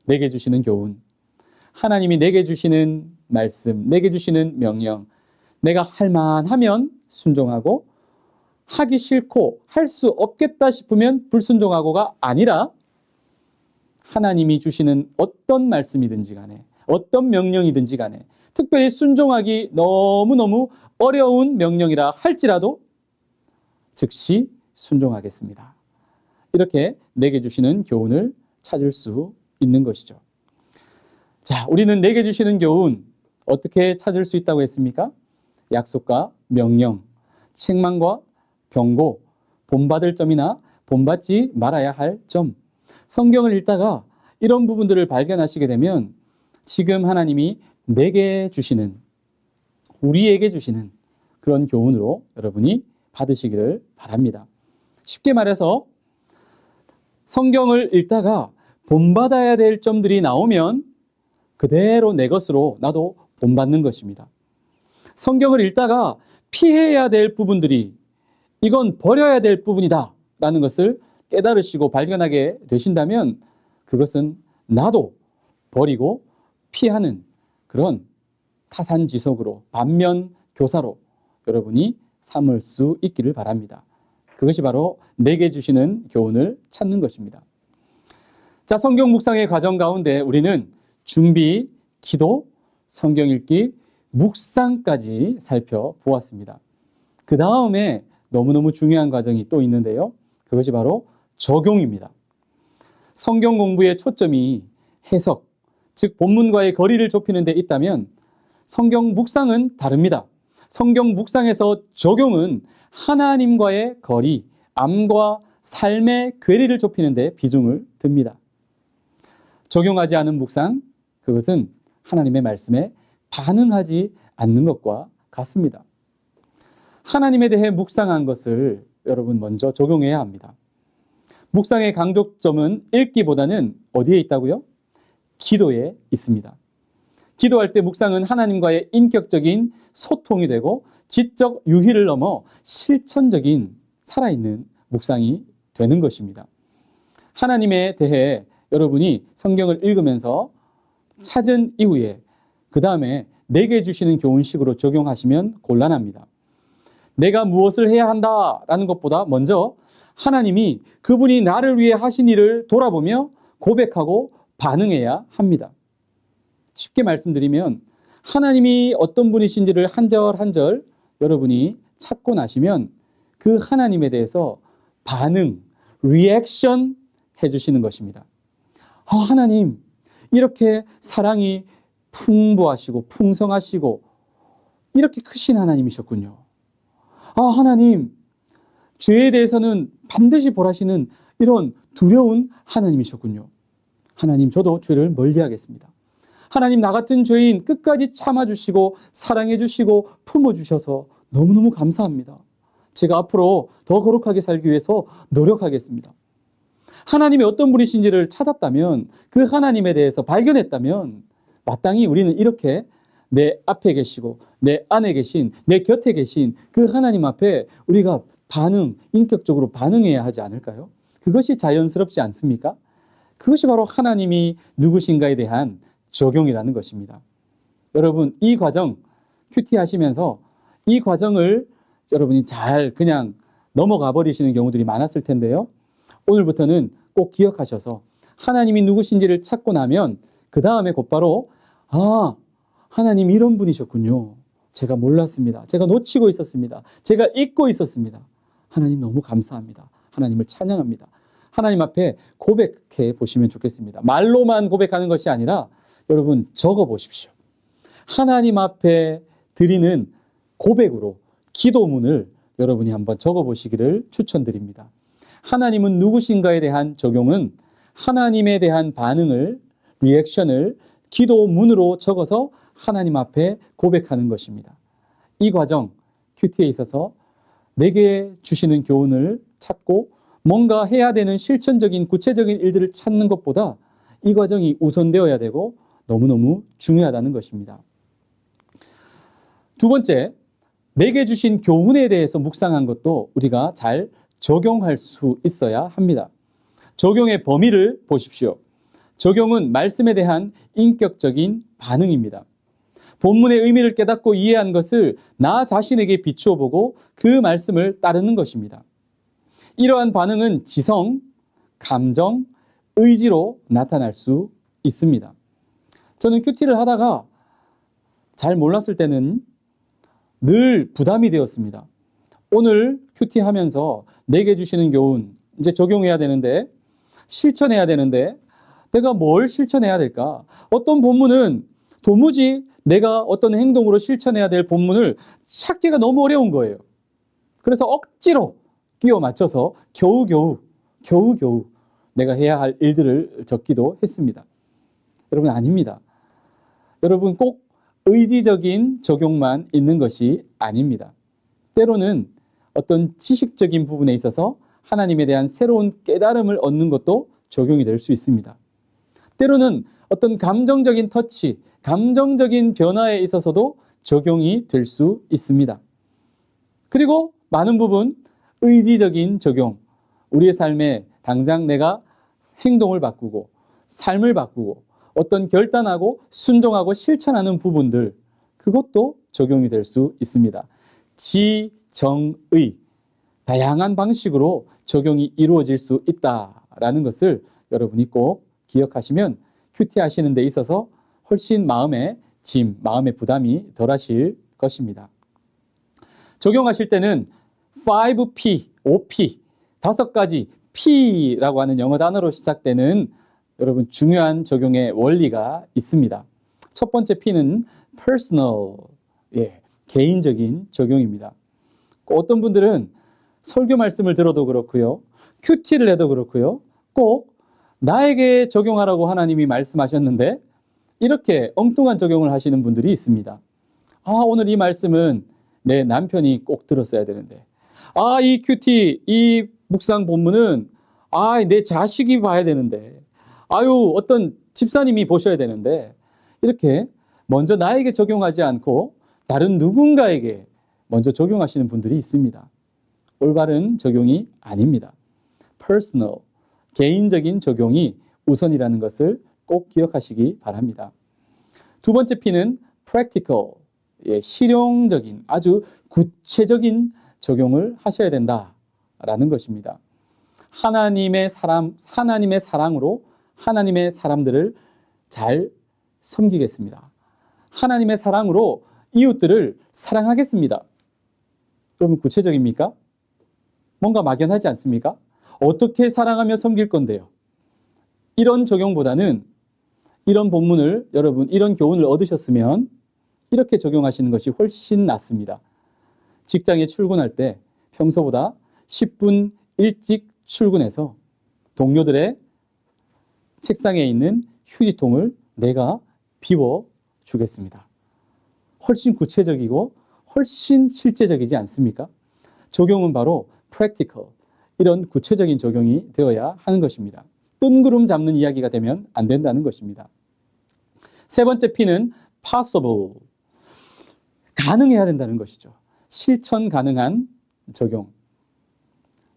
내게 주시는 교훈, 하나님이 내게 주시는 말씀, 내게 주시는 명령, 내가 할 만하면 순종하고 하기 싫고 할 수 없겠다 싶으면 불순종하고가 아니라 하나님이 주시는 어떤 말씀이든지 간에 어떤 명령이든지 간에 특별히 순종하기 너무너무 어려운 명령이라 할지라도 즉시 순종하겠습니다. 이렇게 내게 주시는 교훈을 찾을 수 있는 것이죠. 자, 우리는 내게 주시는 교훈 어떻게 찾을 수 있다고 했습니까? 약속과 명령, 책망과 경고, 본받을 점이나 본받지 말아야 할 점. 성경을 읽다가 이런 부분들을 발견하시게 되면 지금 하나님이 내게 주시는, 우리에게 주시는 그런 교훈으로 여러분이 받으시기를 바랍니다. 쉽게 말해서 성경을 읽다가 본받아야 될 점들이 나오면 그대로 내 것으로 나도 본받는 것입니다. 성경을 읽다가 피해야 될 부분들이 이건 버려야 될 부분이다 라는 것을 깨달으시고 발견하게 되신다면 그것은 나도 버리고 피하는 그런 타산지석으로, 반면교사로 여러분이 삼을 수 있기를 바랍니다. 그것이 바로 내게 주시는 교훈을 찾는 것입니다. 자, 성경 묵상의 과정 가운데 우리는 준비, 기도, 성경 읽기, 묵상까지 살펴보았습니다. 그 다음에 너무너무 중요한 과정이 또 있는데요. 그것이 바로 적용입니다. 성경 공부의 초점이 해석, 즉 본문과의 거리를 좁히는 데 있다면 성경 묵상은 다릅니다. 성경 묵상에서 적용은 하나님과의 거리, 암과 삶의 괴리를 좁히는 데 비중을 둡니다. 적용하지 않은 묵상, 그것은 하나님의 말씀에 반응하지 않는 것과 같습니다. 하나님에 대해 묵상한 것을 여러분 먼저 적용해야 합니다. 묵상의 강조점은 읽기보다는 어디에 있다고요? 기도에 있습니다. 기도할 때 묵상은 하나님과의 인격적인 소통이 되고 지적 유희를 넘어 실천적인 살아있는 묵상이 되는 것입니다. 하나님에 대해 여러분이 성경을 읽으면서 찾은 이후에 그 다음에 내게 주시는 교훈식으로 적용하시면 곤란합니다. 내가 무엇을 해야 한다라는 것보다 먼저 하나님이 그분이 나를 위해 하신 일을 돌아보며 고백하고 반응해야 합니다. 쉽게 말씀드리면 하나님이 어떤 분이신지를 한 절 한 절 여러분이 찾고 나시면 그 하나님에 대해서 반응, 리액션 해주시는 것입니다. 하나님, 이렇게 사랑이 풍부하시고 풍성하시고 이렇게 크신 하나님이셨군요. 하나님, 죄에 대해서는 반드시 벌하시는 이런 두려운 하나님이셨군요. 하나님, 저도 죄를 멀리하겠습니다. 하나님, 나 같은 죄인 끝까지 참아주시고 사랑해주시고 품어주셔서 너무너무 감사합니다. 제가 앞으로 더 거룩하게 살기 위해서 노력하겠습니다. 하나님이 어떤 분이신지를 찾았다면, 그 하나님에 대해서 발견했다면 마땅히 우리는 이렇게 내 앞에 계시고 내 안에 계신, 내 곁에 계신 그 하나님 앞에 우리가 인격적으로 반응해야 하지 않을까요? 그것이 자연스럽지 않습니까? 그것이 바로 하나님이 누구신가에 대한 적용이라는 것입니다. 여러분, 이 과정 큐티 하시면서 이 과정을 여러분이 잘 그냥 넘어가 버리시는 경우들이 많았을 텐데요. 오늘부터는 꼭 기억하셔서 하나님이 누구신지를 찾고 나면 그 다음에 곧바로 하나님 이런 분이셨군요. 제가 몰랐습니다. 제가 놓치고 있었습니다. 제가 잊고 있었습니다. 하나님 너무 감사합니다. 하나님을 찬양합니다. 하나님 앞에 고백해 보시면 좋겠습니다. 말로만 고백하는 것이 아니라 여러분 적어 보십시오. 하나님 앞에 드리는 고백으로 기도문을 여러분이 한번 적어 보시기를 추천드립니다. 하나님은 누구신가에 대한 적용은 하나님에 대한 반응을, 리액션을 기도문으로 적어서 하나님 앞에 고백하는 것입니다. 이 과정, 큐티에 있어서 내게 주시는 교훈을 찾고 뭔가 해야 되는 실천적인 구체적인 일들을 찾는 것보다 이 과정이 우선되어야 되고 너무너무 중요하다는 것입니다. 두 번째, 내게 주신 교훈에 대해서 묵상한 것도 우리가 잘 적용할 수 있어야 합니다. 적용의 범위를 보십시오. 적용은 말씀에 대한 인격적인 반응입니다. 본문의 의미를 깨닫고 이해한 것을 나 자신에게 비추어 보고 그 말씀을 따르는 것입니다. 이러한 반응은 지성, 감정, 의지로 나타날 수 있습니다. 저는 큐티를 하다가 잘 몰랐을 때는 늘 부담이 되었습니다. 오늘 큐티 하면서 내게 주시는 교훈, 이제 적용해야 되는데, 실천해야 되는데, 내가 뭘 실천해야 될까? 어떤 본문은 도무지 내가 어떤 행동으로 실천해야 될 본문을 찾기가 너무 어려운 거예요. 그래서 억지로 끼워 맞춰서 겨우겨우 겨우겨우 내가 해야 할 일들을 적기도 했습니다. 여러분, 아닙니다. 여러분, 꼭 의지적인 적용만 있는 것이 아닙니다. 때로는 어떤 지식적인 부분에 있어서 하나님에 대한 새로운 깨달음을 얻는 것도 적용이 될 수 있습니다. 때로는 어떤 감정적인 터치, 감정적인 변화에 있어서도 적용이 될 수 있습니다. 그리고 많은 부분 의지적인 적용, 우리의 삶에 당장 내가 행동을 바꾸고 삶을 바꾸고 어떤 결단하고 순종하고 실천하는 부분들, 그것도 적용이 될 수 있습니다. 지정의, 다양한 방식으로 적용이 이루어질 수 있다라는 것을 여러분이 꼭 기억하시면 큐티 하시는 데 있어서 훨씬 마음의 짐, 마음의 부담이 덜하실 것입니다. 적용하실 때는 5P, 5P, 5가지 P라고 하는 영어 단어로 시작되는 여러분 중요한 적용의 원리가 있습니다. 첫 번째 P는 personal, 개인적인 적용입니다. 어떤 분들은 설교 말씀을 들어도 그렇고요, 큐티를 해도 그렇고요, 꼭 나에게 적용하라고 하나님이 말씀하셨는데 이렇게 엉뚱한 적용을 하시는 분들이 있습니다. 오늘 이 말씀은 내 남편이 꼭 들었어야 되는데, 이 큐티, 이 묵상 본문은 내 자식이 봐야 되는데, 어떤 집사님이 보셔야 되는데, 이렇게 먼저 나에게 적용하지 않고 다른 누군가에게 먼저 적용하시는 분들이 있습니다. 올바른 적용이 아닙니다. personal, 개인적인 적용이 우선이라는 것을 꼭 기억하시기 바랍니다. 두 번째 P는 practical, 실용적인, 아주 구체적인 적용을 하셔야 된다라는 것입니다. 하나님의 사랑으로 하나님의 사람들을 잘 섬기겠습니다. 하나님의 사랑으로 이웃들을 사랑하겠습니다. 그러면 구체적입니까? 뭔가 막연하지 않습니까? 어떻게 사랑하며 섬길 건데요? 이런 적용보다는 이런 본문을 여러분, 이런 교훈을 얻으셨으면 이렇게 적용하시는 것이 훨씬 낫습니다. 직장에 출근할 때 평소보다 10분 일찍 출근해서 동료들의 책상에 있는 휴지통을 내가 비워주겠습니다. 훨씬 구체적이고 훨씬 실제적이지 않습니까? 적용은 바로 practical, 이런 구체적인 적용이 되어야 하는 것입니다. 뜬구름 잡는 이야기가 되면 안 된다는 것입니다. 세 번째 P는 possible, 가능해야 된다는 것이죠. 실천 가능한 적용.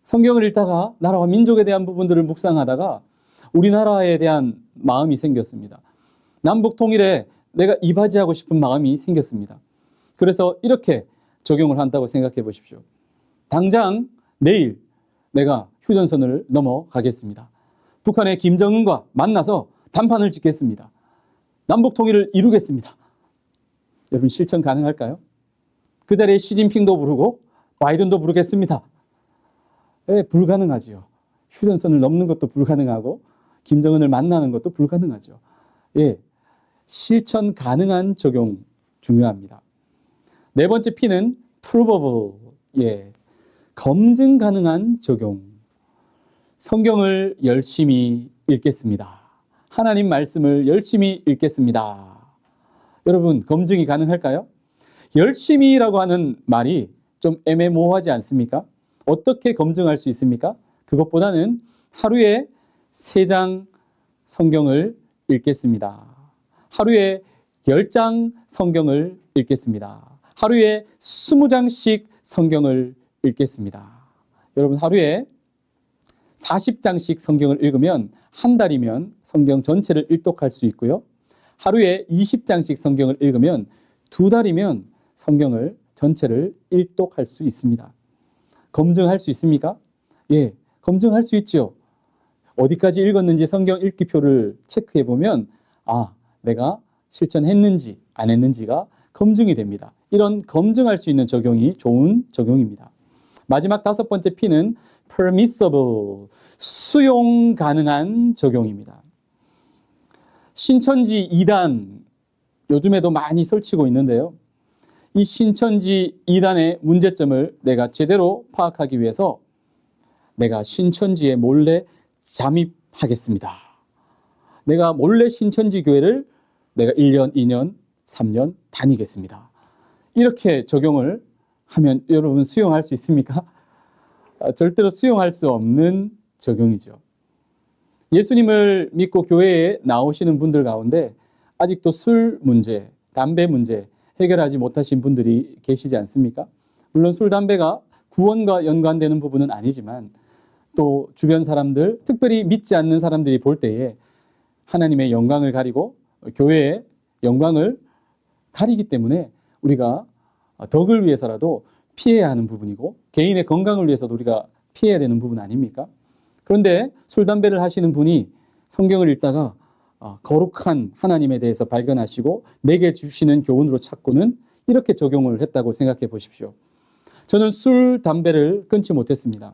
성경을 읽다가 나라와 민족에 대한 부분들을 묵상하다가 우리나라에 대한 마음이 생겼습니다. 남북 통일에 내가 이바지하고 싶은 마음이 생겼습니다. 그래서 이렇게 적용을 한다고 생각해 보십시오. 당장 내일 내가 휴전선을 넘어가겠습니다. 북한의 김정은과 만나서 단판을 짓겠습니다. 남북 통일을 이루겠습니다. 여러분, 실천 가능할까요? 그 자리에 시진핑도 부르고 바이든도 부르겠습니다. 불가능하지요. 휴전선을 넘는 것도 불가능하고 김정은을 만나는 것도 불가능하죠. 실천 가능한 적용 중요합니다. 네 번째 P는 provable, 검증 가능한 적용. 성경을 열심히 읽겠습니다. 하나님 말씀을 열심히 읽겠습니다. 여러분, 검증이 가능할까요? 열심히라고 하는 말이 좀 애매모호하지 않습니까? 어떻게 검증할 수 있습니까? 그것보다는 하루에 3장 성경을 읽겠습니다. 하루에 10장 성경을 읽겠습니다. 하루에 20장씩 성경을 읽겠습니다. 여러분, 하루에 40장씩 성경을 읽으면 한 달이면 성경 전체를 일독할 수 있고요. 하루에 20장씩 성경을 읽으면 2달이면 성경을 전체를 일독할 수 있습니다. 검증할 수 있습니까? 검증할 수 있죠. 어디까지 읽었는지 성경 읽기표를 체크해 보면 내가 실천했는지 안 했는지가 검증이 됩니다. 이런 검증할 수 있는 적용이 좋은 적용입니다. 마지막 5번째 P는 permissible, 수용 가능한 적용입니다. 신천지 2단, 요즘에도 많이 설치고 있는데요. 이 신천지 2단의 문제점을 내가 제대로 파악하기 위해서 내가 신천지에 몰래 잠입하겠습니다. 내가 몰래 신천지 교회를 내가 1년, 2년, 3년 다니겠습니다. 이렇게 적용을 하면 여러분 수용할 수 있습니까? 절대로 수용할 수 없는 적용이죠. 예수님을 믿고 교회에 나오시는 분들 가운데 아직도 술 문제, 담배 문제 해결하지 못하신 분들이 계시지 않습니까? 물론 술, 담배가 구원과 연관되는 부분은 아니지만 또 주변 사람들, 특별히 믿지 않는 사람들이 볼 때에 하나님의 영광을 가리고 교회의 영광을 가리기 때문에 우리가 덕을 위해서라도 피해야 하는 부분이고 개인의 건강을 위해서도 우리가 피해야 되는 부분 아닙니까? 그런데 술, 담배를 하시는 분이 성경을 읽다가 거룩한 하나님에 대해서 발견하시고 내게 주시는 교훈으로 찾고는 이렇게 적용을 했다고 생각해 보십시오. 저는 술, 담배를 끊지 못했습니다.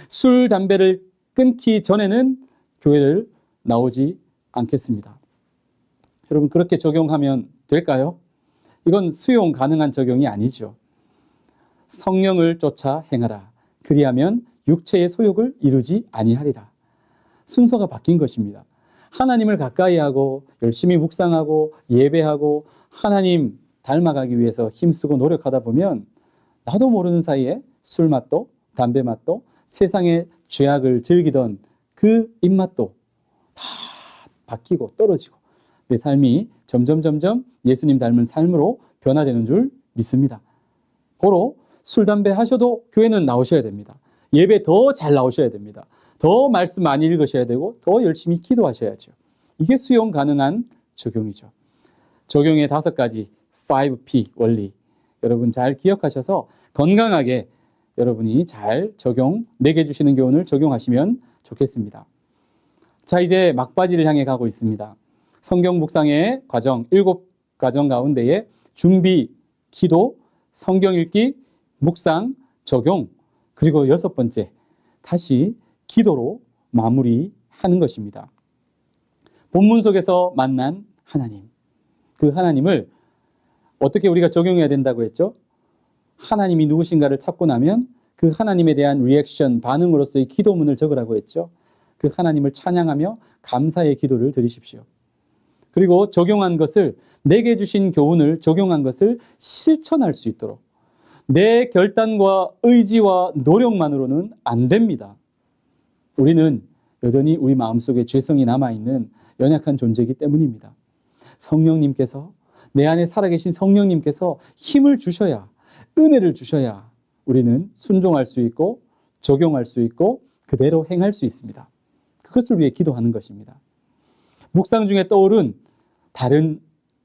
술, 담배를 끊기 전에는 교회를 나오지 않겠습니다. 여러분 그렇게 적용하면 될까요? 이건 수용 가능한 적용이 아니죠. 성령을 쫓아 행하라. 그리하면 육체의 소욕을 이루지 아니하리라. 순서가 바뀐 것입니다. 하나님을 가까이 하고 열심히 묵상하고 예배하고 하나님 닮아가기 위해서 힘쓰고 노력하다 보면 나도 모르는 사이에 술 맛도 담배 맛도 세상의 죄악을 즐기던 그 입맛도 다 바뀌고 떨어지고 내 삶이 점점 예수님 닮은 삶으로 변화되는 줄 믿습니다. 고로 술, 담배 하셔도 교회는 나오셔야 됩니다. 예배 더 잘 나오셔야 됩니다. 더 말씀 많이 읽으셔야 되고 더 열심히 기도하셔야죠. 이게 수용 가능한 적용이죠. 적용의 5가지 5P 원리 여러분 잘 기억하셔서 건강하게 여러분이 잘 내게 주시는 교훈을 적용하시면 좋겠습니다. 자, 이제 막바지를 향해 가고 있습니다. 성경 묵상의 과정 7과정 가운데에 준비, 기도, 성경 읽기, 묵상, 적용, 그리고 6번째 다시 기도로 마무리하는 것입니다. 본문 속에서 만난 하나님, 그 하나님을 어떻게 우리가 적용해야 된다고 했죠? 하나님이 누구신가를 찾고 나면 그 하나님에 대한 리액션, 반응으로서의 기도문을 적으라고 했죠. 그 하나님을 찬양하며 감사의 기도를 드리십시오. 그리고 적용한 것을, 내게 주신 교훈을 적용한 것을 실천할 수 있도록 내 결단과 의지와 노력만으로는 안 됩니다. 우리는 여전히 우리 마음속에 죄성이 남아있는 연약한 존재이기 때문입니다. 성령님께서, 내 안에 살아계신 성령님께서 힘을 주셔야, 은혜를 주셔야 우리는 순종할 수 있고 적용할 수 있고 그대로 행할 수 있습니다. 그것을 위해 기도하는 것입니다. 묵상 중에 떠오른 다른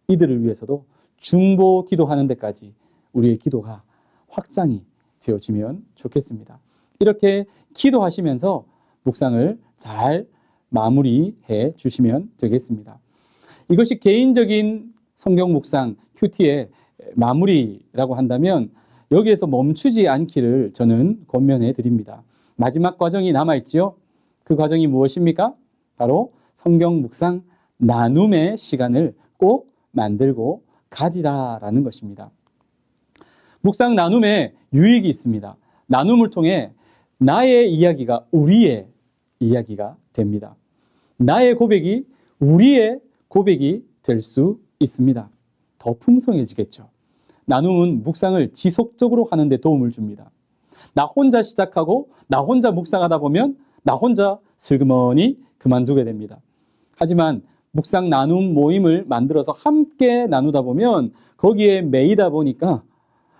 이들을 위해서도 중보 기도하는 데까지 우리의 기도가 확장이 되어지면 좋겠습니다. 이렇게 기도하시면서 묵상을 잘 마무리해 주시면 되겠습니다. 이것이 개인적인 성경 묵상 큐티의 마무리라고 한다면 여기에서 멈추지 않기를 저는 권면해 드립니다. 마지막 과정이 남아있지요. 그 과정이 무엇입니까? 바로 성경 묵상 나눔의 시간을 꼭 만들고 가지라라는 것입니다. 묵상 나눔에 유익이 있습니다. 나눔을 통해 나의 이야기가 우리의 이야기가 됩니다. 나의 고백이 우리의 고백이 될 수 있습니다. 더 풍성해지겠죠. 나눔은 묵상을 지속적으로 하는 데 도움을 줍니다. 나 혼자 시작하고 나 혼자 묵상하다 보면 나 혼자 슬그머니 그만두게 됩니다. 하지만 묵상 나눔 모임을 만들어서 함께 나누다 보면 거기에 매이다 보니까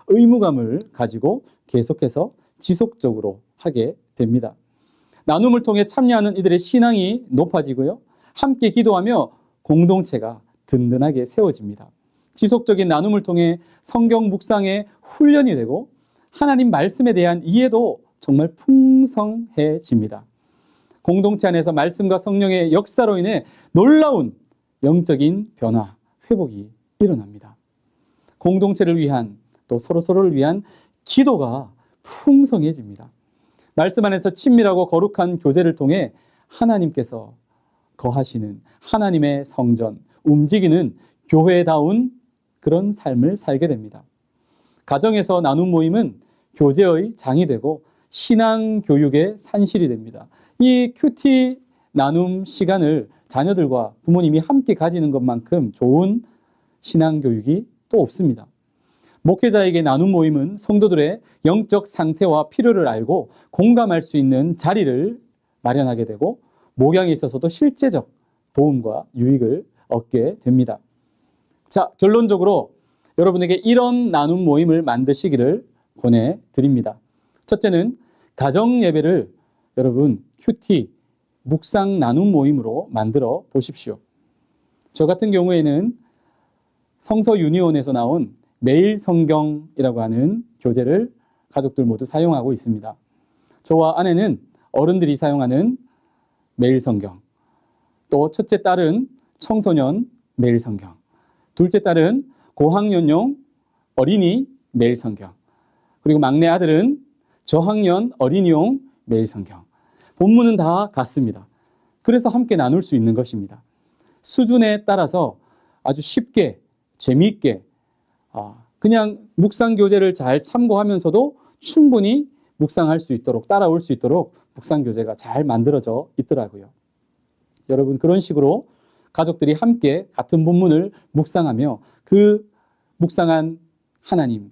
의무감을 가지고 계속해서 지속적으로 하게 됩니다. 나눔을 통해 참여하는 이들의 신앙이 높아지고요. 함께 기도하며 공동체가 든든하게 세워집니다. 지속적인 나눔을 통해 성경 묵상의 훈련이 되고 하나님 말씀에 대한 이해도 정말 풍성해집니다. 공동체 안에서 말씀과 성령의 역사로 인해 놀라운 영적인 변화, 회복이 일어납니다. 공동체를 위한 또 서로서로를 위한 기도가 풍성해집니다. 말씀 안에서 친밀하고 거룩한 교제를 통해 하나님께서 거하시는 하나님의 성전, 움직이는 교회다운 그런 삶을 살게 됩니다. 가정에서 나눔 모임은 교제의 장이 되고 신앙 교육의 산실이 됩니다. 이 큐티 나눔 시간을 자녀들과 부모님이 함께 가지는 것만큼 좋은 신앙 교육이 또 없습니다. 목회자에게 나눔 모임은 성도들의 영적 상태와 필요를 알고 공감할 수 있는 자리를 마련하게 되고 목양에 있어서도 실제적 도움과 유익을 얻게 됩니다. 자, 결론적으로 여러분에게 이런 나눔 모임을 만드시기를 권해드립니다. 첫째는 가정 예배를 여러분 큐티 묵상 나눔 모임으로 만들어 보십시오. 저 같은 경우에는 성서 유니온에서 나온 매일 성경이라고 하는 교재를 가족들 모두 사용하고 있습니다. 저와 아내는 어른들이 사용하는 매일 성경, 또 첫째 딸은 청소년 매일 성경, 둘째 딸은 고학년용 어린이 매일 성경, 그리고 막내 아들은 저학년 어린이용 매일 성경. 본문은 다 같습니다. 그래서 함께 나눌 수 있는 것입니다. 수준에 따라서 아주 쉽게 재미있게 그냥 묵상 교재를 잘 참고하면서도 충분히 묵상할 수 있도록 따라올 수 있도록 묵상 교재가 잘 만들어져 있더라고요. 여러분 그런 식으로 가족들이 함께 같은 본문을 묵상하며 그 묵상한 하나님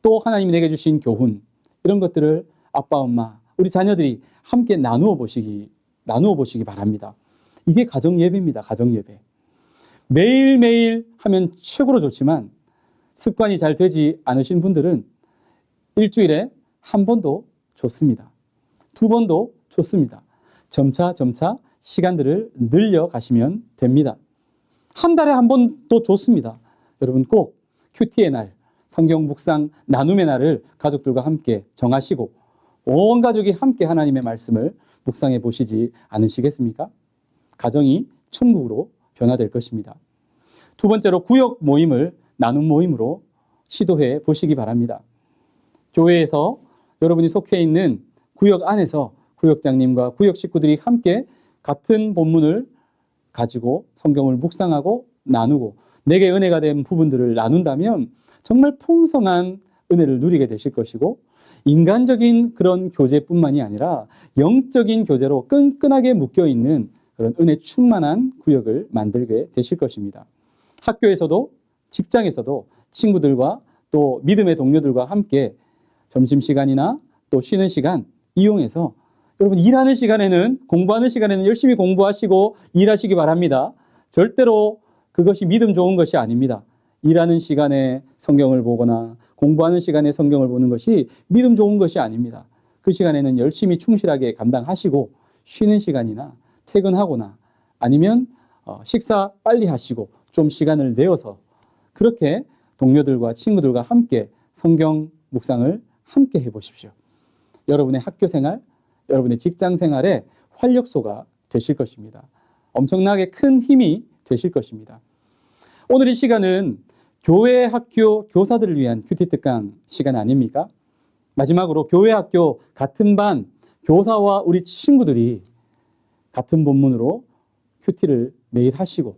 또 하나님이 내게 주신 교훈 이런 것들을 아빠 엄마 우리 자녀들이 함께 나누어 보시기 바랍니다. 이게 가정 예배입니다. 가정 예배. 매일매일 하면 최고로 좋지만 습관이 잘 되지 않으신 분들은 일주일에 한 번도 좋습니다. 두 번도 좋습니다. 점차 시간들을 늘려가시면 됩니다. 한 달에 한 번도 좋습니다. 여러분 꼭 큐티의 날, 성경 묵상 나눔의 날을 가족들과 함께 정하시고 온 가족이 함께 하나님의 말씀을 묵상해 보시지 않으시겠습니까? 가정이 천국으로 변화될 것입니다. 두 번째로 구역 모임을 나눔 모임으로 시도해 보시기 바랍니다. 교회에서 여러분이 속해 있는 구역 안에서 구역장님과 구역 식구들이 함께 같은 본문을 가지고 성경을 묵상하고 나누고 내게 은혜가 된 부분들을 나눈다면 정말 풍성한 은혜를 누리게 되실 것이고 인간적인 그런 교제뿐만이 아니라 영적인 교제로 끈끈하게 묶여있는 그런 은혜 충만한 구역을 만들게 되실 것입니다. 학교에서도 직장에서도 친구들과 또 믿음의 동료들과 함께 점심시간이나 또 쉬는 시간 이용해서 여러분 일하는 시간에는 공부하는 시간에는 열심히 공부하시고 일하시기 바랍니다. 절대로 그것이 믿음 좋은 것이 아닙니다. 일하는 시간에 성경을 보거나 공부하는 시간에 성경을 보는 것이 믿음 좋은 것이 아닙니다. 그 시간에는 열심히 충실하게 감당하시고 쉬는 시간이나 퇴근하거나 아니면 식사 빨리 하시고 좀 시간을 내어서 그렇게 동료들과 친구들과 함께 성경 묵상을 함께 해보십시오. 여러분의 학교 생활, 여러분의 직장 생활에 활력소가 되실 것입니다. 엄청나게 큰 힘이 되실 것입니다. 오늘 이 시간은 교회 학교 교사들을 위한 큐티 특강 시간 아닙니까? 마지막으로 교회 학교 같은 반 교사와 우리 친구들이 같은 본문으로 큐티를 매일 하시고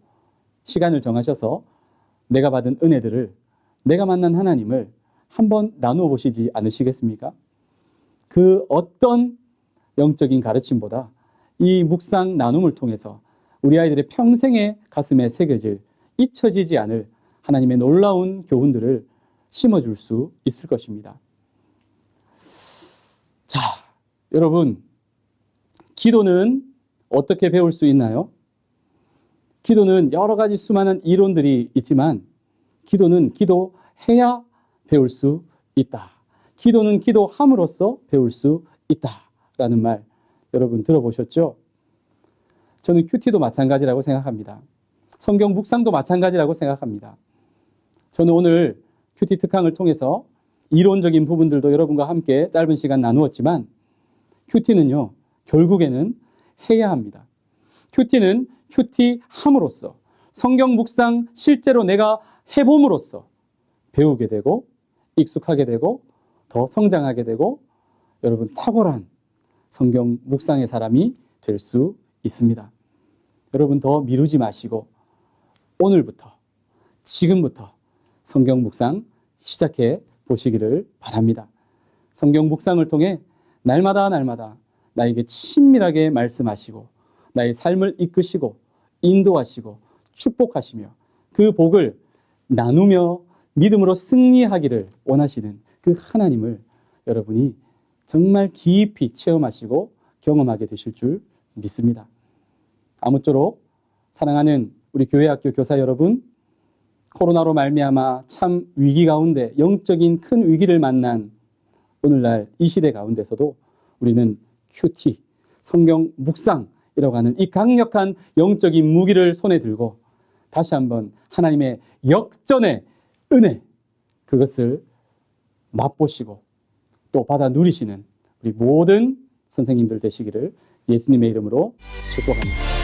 시간을 정하셔서 내가 받은 은혜들을 내가 만난 하나님을 한번 나누어 보시지 않으시겠습니까? 그 어떤 영적인 가르침보다 이 묵상 나눔을 통해서 우리 아이들의 평생의 가슴에 새겨질 잊혀지지 않을 하나님의 놀라운 교훈들을 심어줄 수 있을 것입니다. 자, 여러분, 기도는 어떻게 배울 수 있나요? 기도는 여러 가지 수많은 이론들이 있지만 기도는 기도해야 배울 수 있다. 기도는 기도함으로써 배울 수 있다라는 말 여러분 들어보셨죠? 저는 큐티도 마찬가지라고 생각합니다. 성경 묵상도 마찬가지라고 생각합니다. 저는 오늘 큐티 특강을 통해서 이론적인 부분들도 여러분과 함께 짧은 시간 나누었지만 큐티는요, 결국에는 해야 합니다. 큐티는 큐티함으로써 성경 묵상 실제로 내가 해봄으로써 배우게 되고 익숙하게 되고 더 성장하게 되고 여러분 탁월한 성경 묵상의 사람이 될 수 있습니다. 여러분 더 미루지 마시고 오늘부터 지금부터 성경 묵상 시작해 보시기를 바랍니다. 성경 묵상을 통해 날마다 날마다 나에게 친밀하게 말씀하시고 나의 삶을 이끄시고 인도하시고 축복하시며 그 복을 나누며 믿음으로 승리하기를 원하시는 그 하나님을 여러분이 정말 깊이 체험하시고 경험하게 되실 줄 믿습니다. 아무쪼록 사랑하는 우리 교회학교 교사 여러분, 코로나로 말미암아 참 위기 가운데 영적인 큰 위기를 만난 오늘날 이 시대 가운데서도 우리는 큐티, 성경 묵상이라고 하는 이 강력한 영적인 무기를 손에 들고 다시 한번 하나님의 역전의 은혜, 그것을 맛보시고 또 받아 누리시는 우리 모든 선생님들 되시기를 예수님의 이름으로 축복합니다.